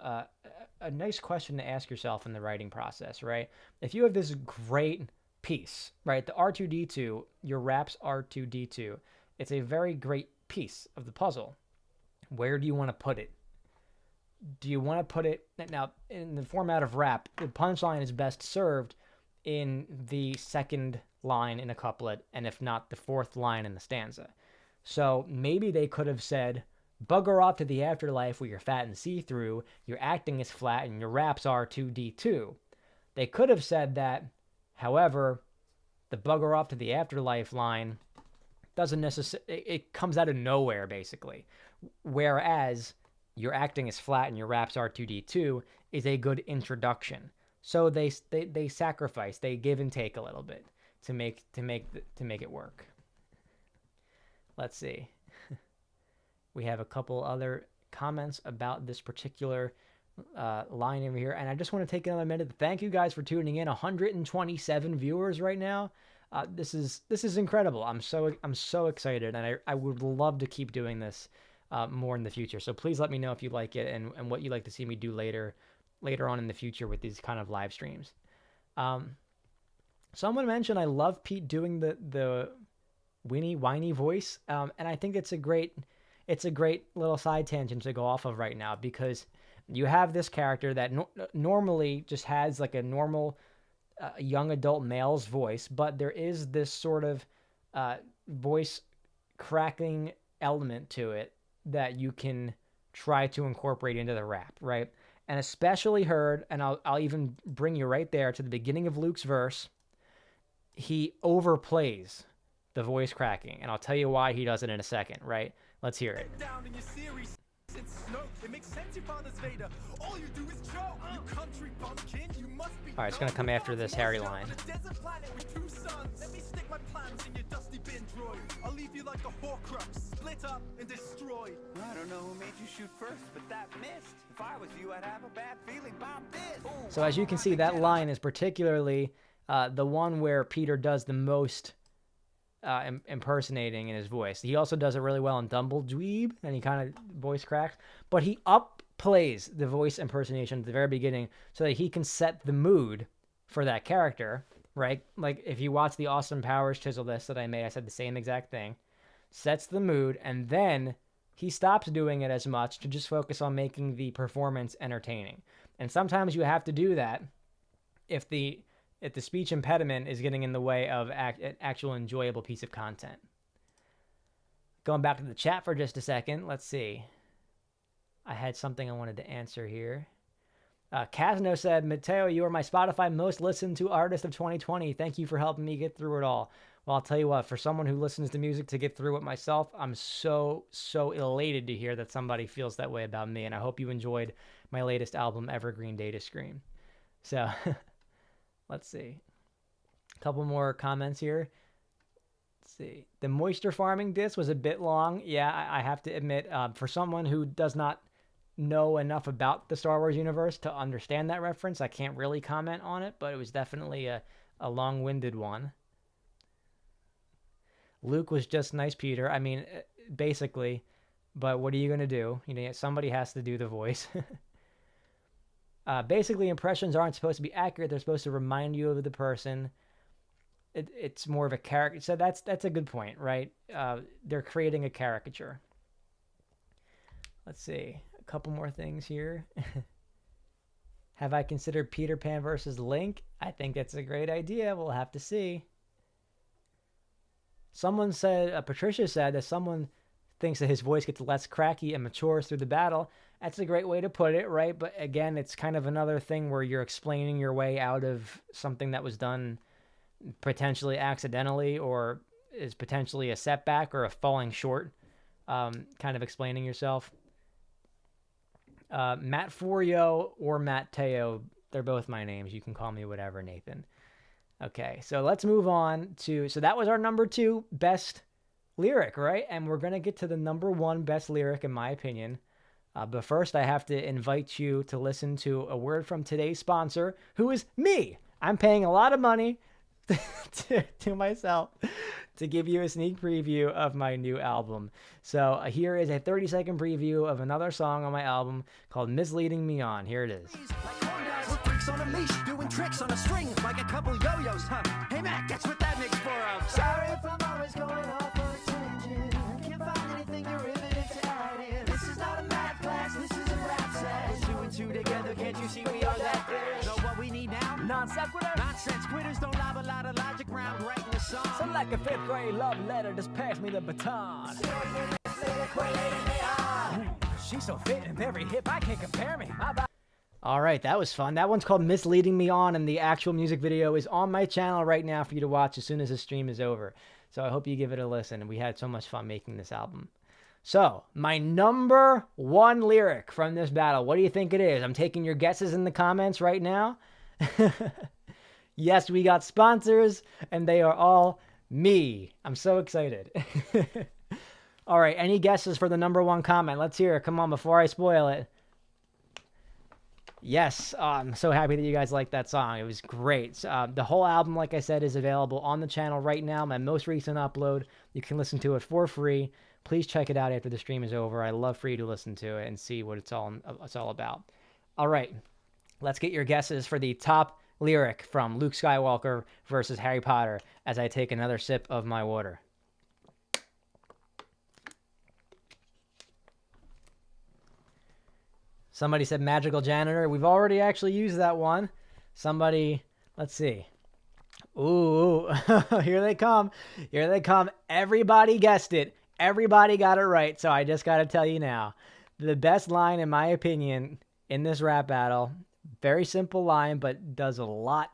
a nice question to ask yourself in the writing process, right? If you have this great piece, right, the R2-D2, your raps R2-D2, it's a very great piece of the puzzle. Where do you want to put it? Do you want to put it now in the format of rap? The punchline is best served in the second line in a couplet, and if not, the fourth line in the stanza. So maybe they could have said, bugger off to the afterlife where you're fat and see-through, your acting is flat, and your raps are 2D2. They could have said that. However, the bugger off to the afterlife line doesn't necessarily, it comes out of nowhere, basically. Whereas your acting is flat and your raps are 2D2 is a good introduction. So they sacrifice, they give and take a little bit to make it work. Let's see. We have a couple other comments about this particular line over here, and I just want to take another minute to thank you guys for tuning in. 127 viewers right now. This is incredible. I'm so excited, and I would love to keep doing this more in the future. So please let me know if you like it and what you'd like to see me do later on in the future with these kind of live streams. Someone mentioned I love Pete doing the whiny voice, and I think it's a great little side tangent to go off of right now, because you have this character that normally just has like a normal young adult male's voice, but there is this sort of voice cracking element to it that you can try to incorporate into the rap, right? And especially heard, and I'll even bring you right there to the beginning of Luke's verse, he overplays the voice cracking, and I'll tell you why he does it in a second, right? Let's hear it. Alright, it's gonna come after this Harry line. I'll leave you like a Horcrux, split up and destroyed. I don't know who made you shoot first, but that missed. If I was you, I'd have a bad feeling about this. So as you can see, that line is particularly the one where Peter does the most impersonating in his voice. He also does it really well in Dumbledweeb, and he kind of voice cracks, but he upplays the voice impersonation at the very beginning so that he can set the mood for that character, right? Like if you watch the Austin Powers Chisel This that I made, I said the same exact thing. Sets the mood, and then he stops doing it as much to just focus on making the performance entertaining. And sometimes you have to do that if the speech impediment is getting in the way of an actual enjoyable piece of content. Going back to the chat for just a second, let's see. I had something I wanted to answer here. Casno said, Mateo, you are my Spotify most listened to artist of 2020. Thank you for helping me get through it all. Well, I'll tell you what, for someone who listens to music to get through it myself, I'm so elated to hear that somebody feels that way about me, and I hope you enjoyed my latest album, Evergreen Data Scream. So, let's see. A couple more comments here. see. The moisture farming disc was a bit long. Yeah, I have to admit, for someone who does not know enough about the Star Wars universe to understand that reference, I can't really comment on it, but it was definitely a long-winded one. Luke was just nice Peter. I mean, basically, but what are you going to do? You know, somebody has to do the voice. Basically, impressions aren't supposed to be accurate. They're supposed to remind you of the person. It's more of a character. So that's a good point, right? They're creating a caricature. Let's see. A couple more things here. Have I considered Peter Pan versus Link? I think that's a great idea. We'll have to see. Someone said, Patricia said that someone thinks that his voice gets less cracky and matures through the battle. That's a great way to put it, right? But again, it's kind of another thing where you're explaining your way out of something that was done potentially accidentally or is potentially a setback or a falling short, kind of explaining yourself. Matt Forio or Matt Teo, they're both my names. You can call me whatever, Nathan. Okay, so let's move on to, so that was our number 2 best lyric, right? And we're going to get to the number 1 best lyric, in my opinion. But first, I have to invite you to listen to a word from today's sponsor, who is me. I'm paying a lot of money to myself to give you a sneak preview of my new album. So here is a 30-second preview of another song on my album called Misleading Me On. Here it is. On a leash, doing tricks on a string like a couple yo-yos, huh? Hey Mac, that's what that makes for a. Sorry if I'm always going off on a tangent. Can't find anything derivative to add in. This is not a math class, this is a rap set. 2 and 2 together, can't you see we are that good? So what we need now? Non-sequitur? Nonsense quitters don't have a lot of logic round writing a song. So like a 5th grade love letter, just pass me the baton. She's so fit and very hip, I can't compare me. All right, that was fun. That one's called Misleading Me On, and the actual music video is on my channel right now for you to watch as soon as the stream is over. So I hope you give it a listen. We had so much fun making this album. So, my number 1 lyric from this battle, what do you think it is? I'm taking your guesses in the comments right now. Yes, we got sponsors, and they are all me. I'm so excited. All right, any guesses for the number 1 comment? Let's hear it. Come on, before I spoil it. Yes, I'm so happy that you guys liked that song. It was great. The whole album, like I said, is available on the channel right now. My most recent upload. You can listen to it for free. Please check it out after the stream is over. I love for you to listen to it and see what it's all about. All right, let's get your guesses for the top lyric from Luke Skywalker versus Harry Potter as I take another sip of my water. Somebody said magical janitor. We've already actually used that one. Somebody, let's see. Ooh, here they come. Here they come. Everybody guessed it. Everybody got it right. So I just got to tell you now, the best line, in my opinion, in this rap battle, very simple line, but does a lot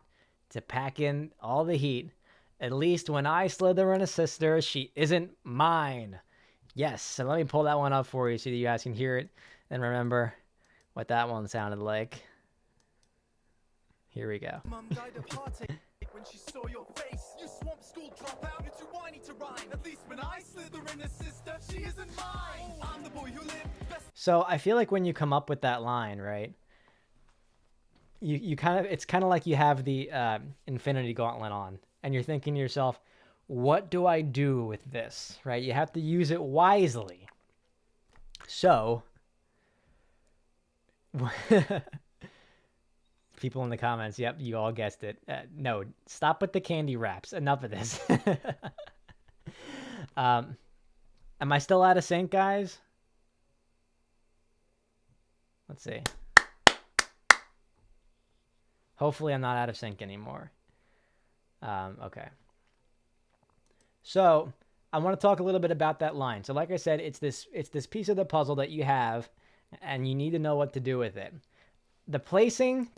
to pack in all the heat. At least when I Slytherin a sister, she isn't mine. Yes, so let me pull that one up for you so that you guys can hear it and remember what that one sounded like. Here we go. Mum died of heartache when she saw your face. You swamp school dropout, you're too whiny to rhyme. At least when I Slytherin a sister, she isn't mine. I'm the boy who lived best. So I feel like when you come up with that line, right? You kind of, it's kind of like you have the Infinity Gauntlet on, and you're thinking to yourself, what do I do with this, right? You have to use it wisely. So, people in the comments, yep, you all guessed it. No, stop with the candy wraps. Enough of this. Am I still out of sync, guys? Let's see. Hopefully I'm not out of sync anymore. Okay. So I want to talk a little bit about that line. So like I said, it's this piece of the puzzle that you have, and you need to know what to do with it. The placement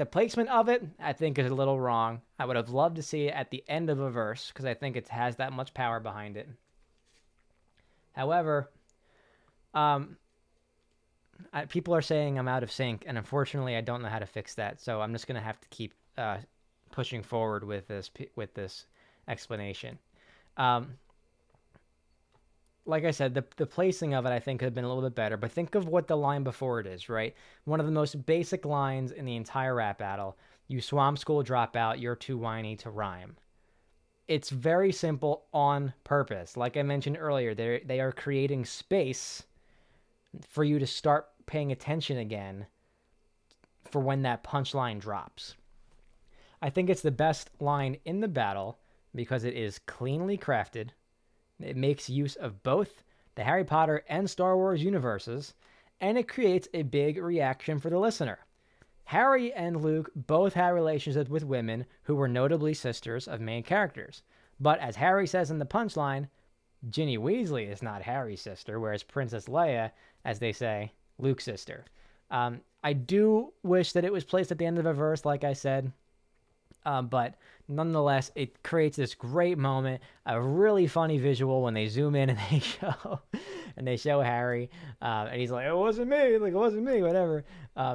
of it, I think is a little wrong. I would have loved to see it at the end of a verse because I think it has that much power behind it. However, people are saying I'm out of sync, and unfortunately, I don't know how to fix that. So I'm just gonna have to keep pushing forward with this explanation. like I said, the placing of it I think could have been a little bit better. But think of what the line before it is, right? One of the most basic lines in the entire rap battle. You swamp school dropout, you're too whiny to rhyme. It's very simple on purpose. Like I mentioned earlier, they are creating space for you to start paying attention again for when that punchline drops. I think it's the best line in the battle because it is cleanly crafted. It makes use of both the Harry Potter and Star Wars universes, and it creates a big reaction for the listener. Harry and Luke both had relationships with women who were notably sisters of main characters. But as Harry says in the punchline, Ginny Weasley is not Harry's sister, whereas Princess Leia, as they say, Luke's sister. I do wish that it was placed at the end of a verse, like I said. But nonetheless, it creates this great moment, a really funny visual when they zoom in and they show Harry, and he's like, "It wasn't me, like it wasn't me, whatever."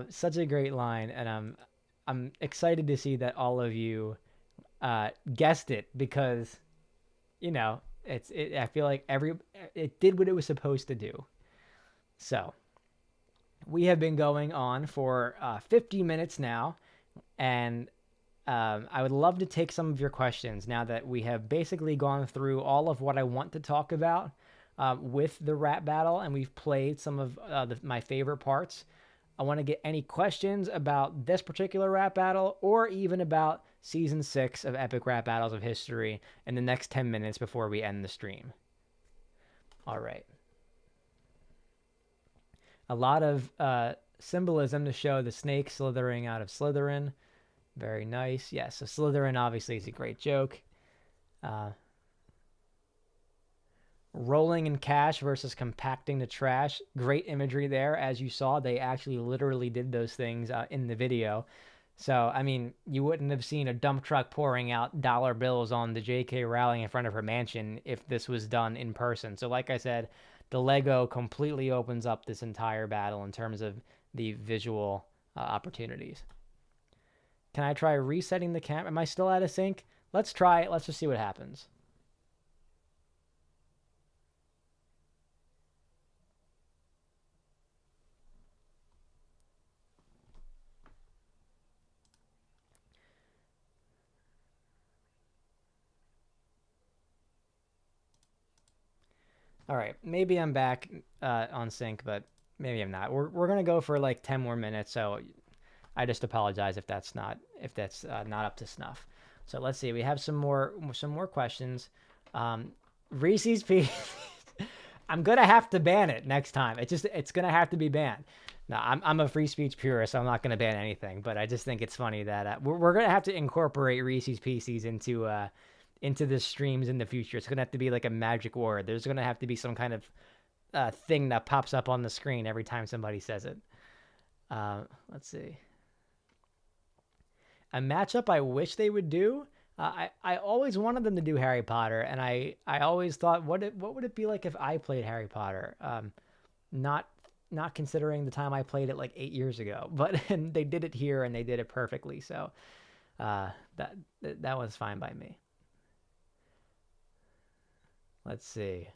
Such a great line, and I'm excited to see that all of you guessed it because, I feel like it did what it was supposed to do. So we have been going on for 50 minutes now, and I would love to take some of your questions now that we have basically gone through all of what I want to talk about with the rap battle, and we've played some of my favorite parts. I want to get any questions about this particular rap battle or even about Season 6 of Epic Rap Battles of History in the next 10 minutes before we end the stream. All right. A lot of symbolism to show the snake slithering out of Slytherin. Very nice. Yes, so Slytherin obviously is a great joke. Rolling in cash versus compacting the trash. Great imagery there. As you saw, they actually literally did those things in the video. So, I mean, you wouldn't have seen a dump truck pouring out dollar bills on the J.K. Rowling in front of her mansion if this was done in person. So, like I said, the Lego completely opens up this entire battle in terms of the visual opportunities. Can I try resetting the camera? Am I still out of sync? Let's try it. Let's just see what happens. All right, maybe I'm back on sync, but maybe I'm not. We're gonna go for like 10 more minutes, so I just apologize if that's not up to snuff. So let's see. We have some more questions. Reese's Pieces. I'm gonna have to ban it next time. It's gonna have to be banned. No, I'm a free speech purist, so I'm not gonna ban anything. But I just think it's funny that we're gonna have to incorporate Reese's Pieces into the streams in the future. It's gonna have to be like a magic word. There's gonna have to be some kind of thing that pops up on the screen every time somebody says it. Let's see. A matchup I wish they would do. I always wanted them to do Harry Potter, and I always thought, what would it be like if I played Harry Potter? Not considering the time I played it like 8 years ago, but and they did it here and they did it perfectly. So that was fine by me. Let's see.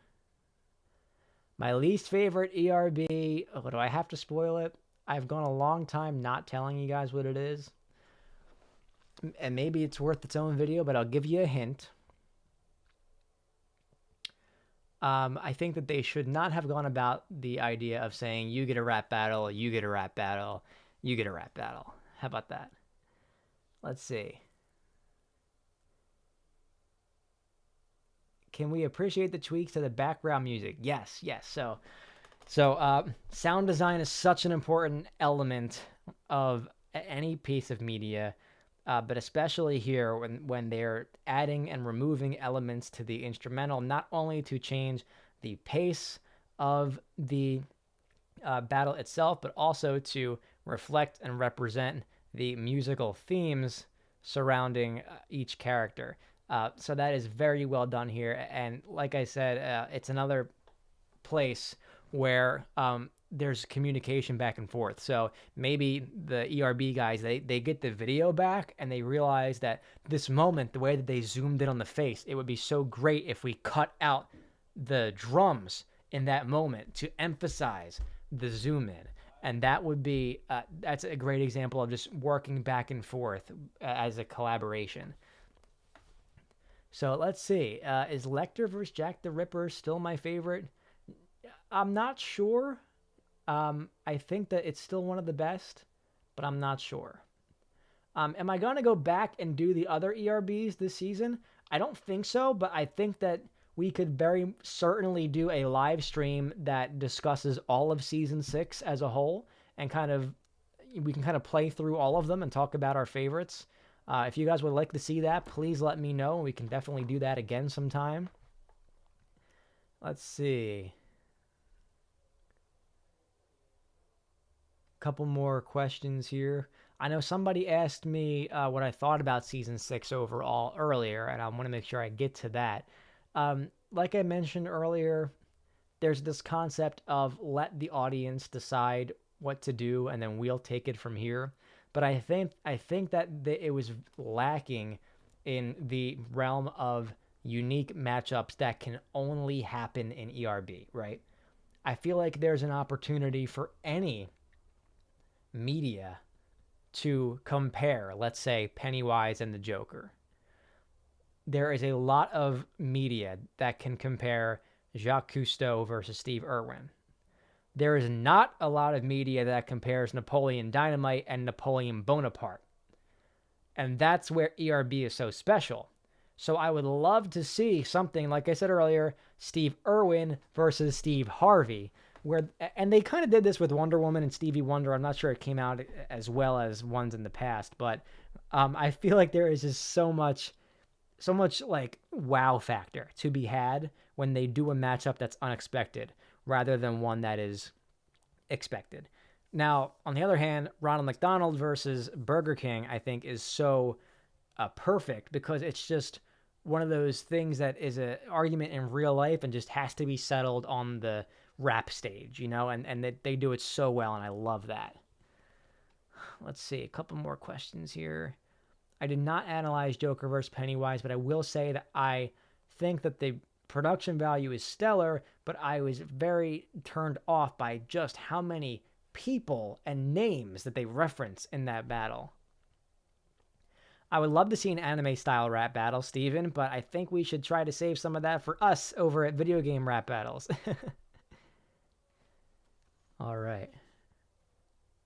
My least favorite ERB. Oh, do I have to spoil it? I've gone a long time not telling you guys what it is. And maybe it's worth its own video, but I'll give you a hint. I think that they should not have gone about the idea of saying, you get a rap battle, you get a rap battle, you get a rap battle. How about that? Let's see. Can we appreciate the tweaks to the background music? Yes. So sound design is such an important element of any piece of media, but especially here when they're adding and removing elements to the instrumental, not only to change the pace of the battle itself, but also to reflect and represent the musical themes surrounding each character. So that is very well done here. And like I said, it's another place where there's communication back and forth. So maybe the ERB guys, they get the video back and they realize that this moment, the way that they zoomed in on the face, it would be so great if we cut out the drums in that moment to emphasize the zoom in. And that would be, that's a great example of just working back and forth as a collaboration. So let's see. Is Lecter versus Jack the Ripper still my favorite? I'm not sure. I think that it's still one of the best, but I'm not sure. Am I going to go back and do the other ERBs this season? I don't think so, but I think that we could very certainly do a live stream that discusses all of Season 6 as a whole, and we can kind of play through all of them and talk about our favorites. If you guys would like to see that, please let me know. We can definitely do that again sometime. Let's see. Couple more questions here. I know somebody asked me what I thought about Season 6 overall earlier, and I want to make sure I get to that. Like I mentioned earlier, there's this concept of let the audience decide what to do, and then we'll take it from here. But I think that it was lacking in the realm of unique matchups that can only happen in ERB, right? I feel like there's an opportunity for any media to compare, let's say, Pennywise and the Joker. There is a lot of media that can compare Jacques Cousteau versus Steve Irwin. There is not a lot of media that compares Napoleon Dynamite and Napoleon Bonaparte. And that's where ERB is so special. So I would love to see something, like I said earlier, Steve Irwin versus Steve Harvey. And they kind of did this with Wonder Woman and Stevie Wonder. I'm not sure it came out as well as ones in the past, but I feel like there is just so much like wow factor to be had when they do a matchup that's unexpected rather than one that is expected. Now, on the other hand, Ronald McDonald versus Burger King, I think, is so perfect because it's just one of those things that is an argument in real life and just has to be settled on the rap stage, you know, and they do it so well, and I love that. Let's see, a couple more questions here. I did not analyze Joker versus Pennywise, but I will say that I think that the production value is stellar, but I was very turned off by just how many people and names that they reference in that battle. I would love to see an anime-style rap battle, Steven, but I think we should try to save some of that for us over at video game rap battles. All right.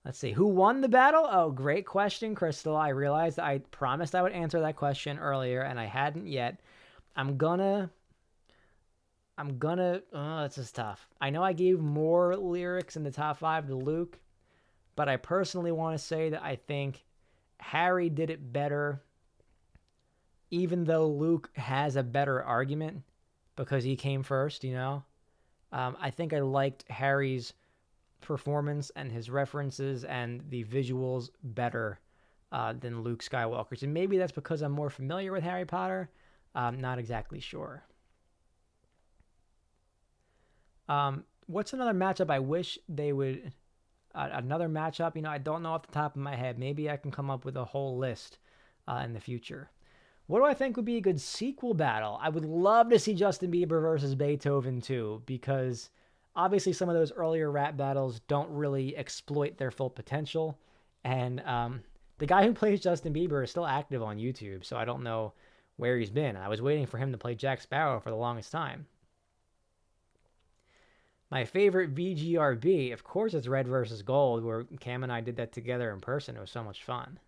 Let's see. Who won the battle? Oh, great question, Crystal. I realized I promised I would answer that question earlier, and I hadn't yet. Oh, this is tough. I know I gave more lyrics in the top 5 to Luke, but I personally want to say that I think Harry did it better, even though Luke has a better argument because he came first, you know? I think I liked Harry's performance and his references and the visuals better than Luke Skywalker's. And maybe that's because I'm more familiar with Harry Potter. Not exactly sure. What's another matchup I wish they would... another matchup, you know, I don't know off the top of my head. Maybe I can come up with a whole list in the future. What do I think would be a good sequel battle? I would love to see Justin Bieber versus Beethoven too, because obviously some of those earlier rap battles don't really exploit their full potential. And the guy who plays Justin Bieber is still active on YouTube, so I don't know where he's been. I was waiting for him to play Jack Sparrow for the longest time. My favorite VGRB, of course, it's Red versus Gold, where Cam and I did that together in person. It was so much fun.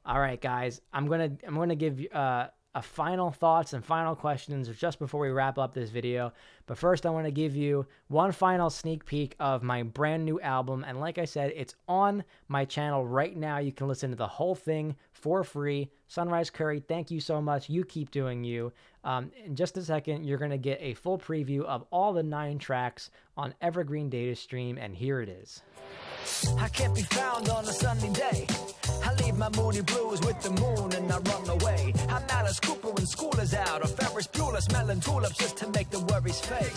All right, guys, I'm gonna give you a final thoughts and final questions just before we wrap up this video. But first, I want to give you one final sneak peek of my brand new album. And like I said, it's on my channel right now. You can listen to the whole thing for free. Sunrise Curry, thank you so much. You keep doing you. In just a second, you're going to get a full preview of all the 9 tracks on Evergreen Data Stream, and here it is. I can't be found on a sunny day. I leave my moody blues with the moon and I run away. I'm Alice Cooper when school is out, or Ferris Bueller smelling tulips just to make the worries fade.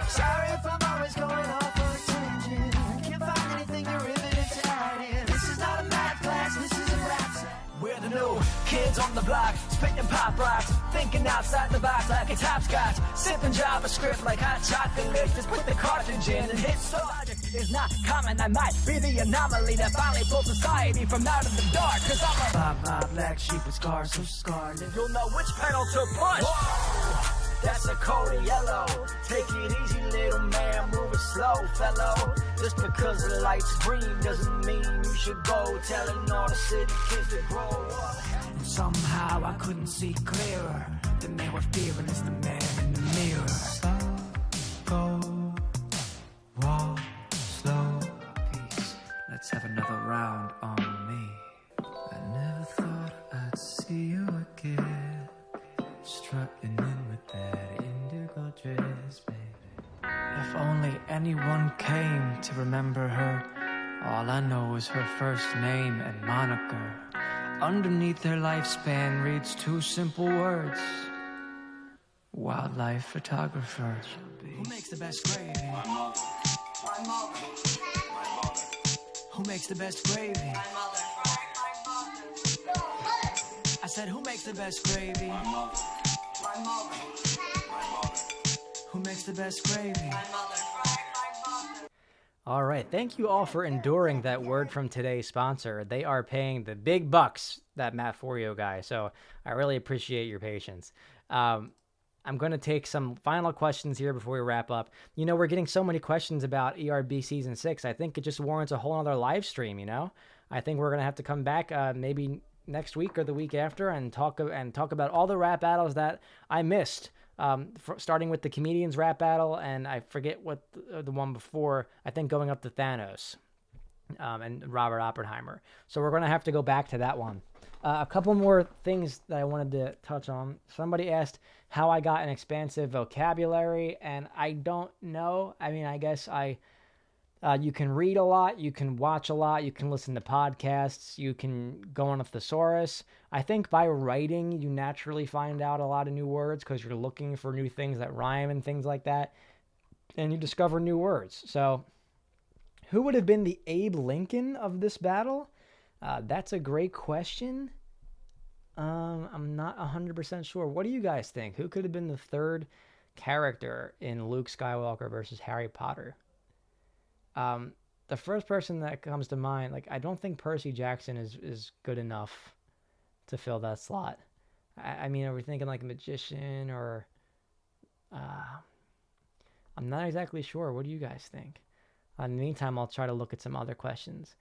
Sorry if I'm always going off on a tangent. Can't find anything you're riveted to add in. This is not a math class, this is a rap set. We're the new kids on the block, spitting pop rocks, thinking outside the box like it's hopscotch, sipping JavaScript like hot chocolate. Just put the cartridge in and hit start. Logic is not common. I might be the anomaly that finally pulled society from out of the dark. Cause I'm a my black sheep with scars so scarlet. You'll know which pedal to push. Whoa. That's a code yellow. Take it easy, little man, move it slow, fellow. Just because the light's green doesn't mean you should go telling all the city kids to grow up. Somehow I couldn't see clearer than they were fearing is the man in the mirror. Slow, go, walk, slow, peace. Let's have another round on me. I never thought I'd see you again, strutting in with that indigo dress, baby. If only anyone came to remember her. All I know is her first name and moniker. Underneath her lifespan reads two simple words: wildlife photographer. Who makes the best gravy? My mother. My mother. My mother. Who makes the best gravy? My mother. I said, who makes the best gravy? My mother. My mother. My mother. Who makes the best gravy? My mother. All right. Thank you all for enduring that word from today's sponsor. They are paying the big bucks, that Matt Forio guy. So I really appreciate your patience. I'm going to take some final questions here before we wrap up. You know, we're getting so many questions about ERB Season 6. I think it just warrants a whole other live stream, you know? I think we're going to have to come back maybe next week or the week after and talk about all the rap battles that I missed. Starting with the comedians rap battle, and I forget what the one before, I think going up to Thanos and Robert Oppenheimer. So we're going to have to go back to that one. A couple more things that I wanted to touch on. Somebody asked how I got an expansive vocabulary, and I don't know. I mean, I guess you can read a lot, you can watch a lot, you can listen to podcasts, you can go on a thesaurus. I think by writing, you naturally find out a lot of new words because you're looking for new things that rhyme and things like that, and you discover new words. So, who would have been the Abe Lincoln of this battle? That's a great question. I'm not 100% sure. What do you guys think? Who could have been the third character in Luke Skywalker versus Harry Potter? The first person that comes to mind, like, I don't think Percy Jackson is good enough to fill that slot. I mean, are we thinking like a magician or... I'm not exactly sure. What do you guys think? In the meantime, I'll try to look at some other questions.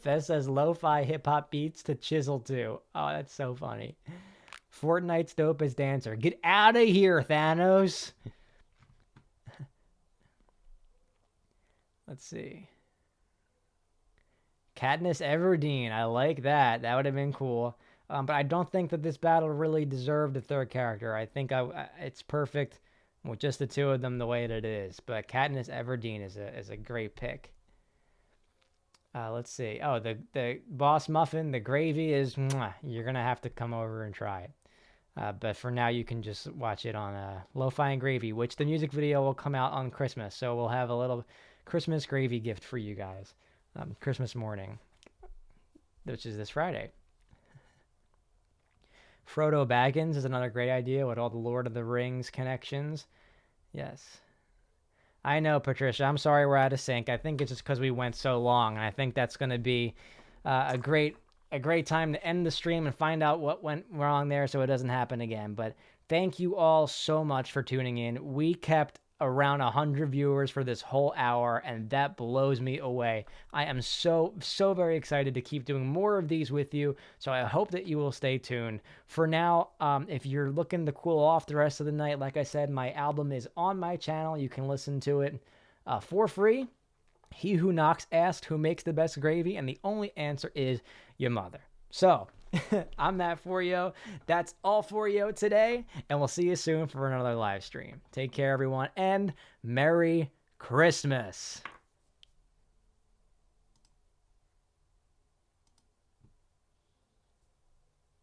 Fez says, lo-fi hip-hop beats to Chisel too. Oh, that's so funny. Fortnite's dopest dancer. Get out of here, Thanos! Let's see. Katniss Everdeen. I like that. That would have been cool. But I don't think that this battle really deserved a third character. I think it's perfect with just the two of them the way that it is. But Katniss Everdeen is a great pick. Let's see. Oh, the Boss Muffin, the gravy is... You're going to have to come over and try it. But for now, you can just watch it on Lo-Fi and Gravy, which the music video will come out on Christmas. So we'll have a little Christmas gravy gift for you guys. Christmas morning, which is this Friday. Frodo Baggins is another great idea with all the Lord of the Rings connections. Yes. I know, Patricia. I'm sorry we're out of sync. I think it's just because we went so long, and I think that's going to be a great time to end the stream and find out what went wrong there so it doesn't happen again. But thank you all so much for tuning in. We kept around 100 viewers for this whole hour, and that blows me away. I am so very excited to keep doing more of these with you, so I hope that you will stay tuned. For now, if you're looking to cool off the rest of the night, like I said, my album is on my channel. You can listen to it for free. He Who Knocks asked who makes the best gravy, and the only answer is your mother. So I'm Matt Forio. That's all for you today, and we'll see you soon for another live stream. Take care, everyone, and Merry Christmas.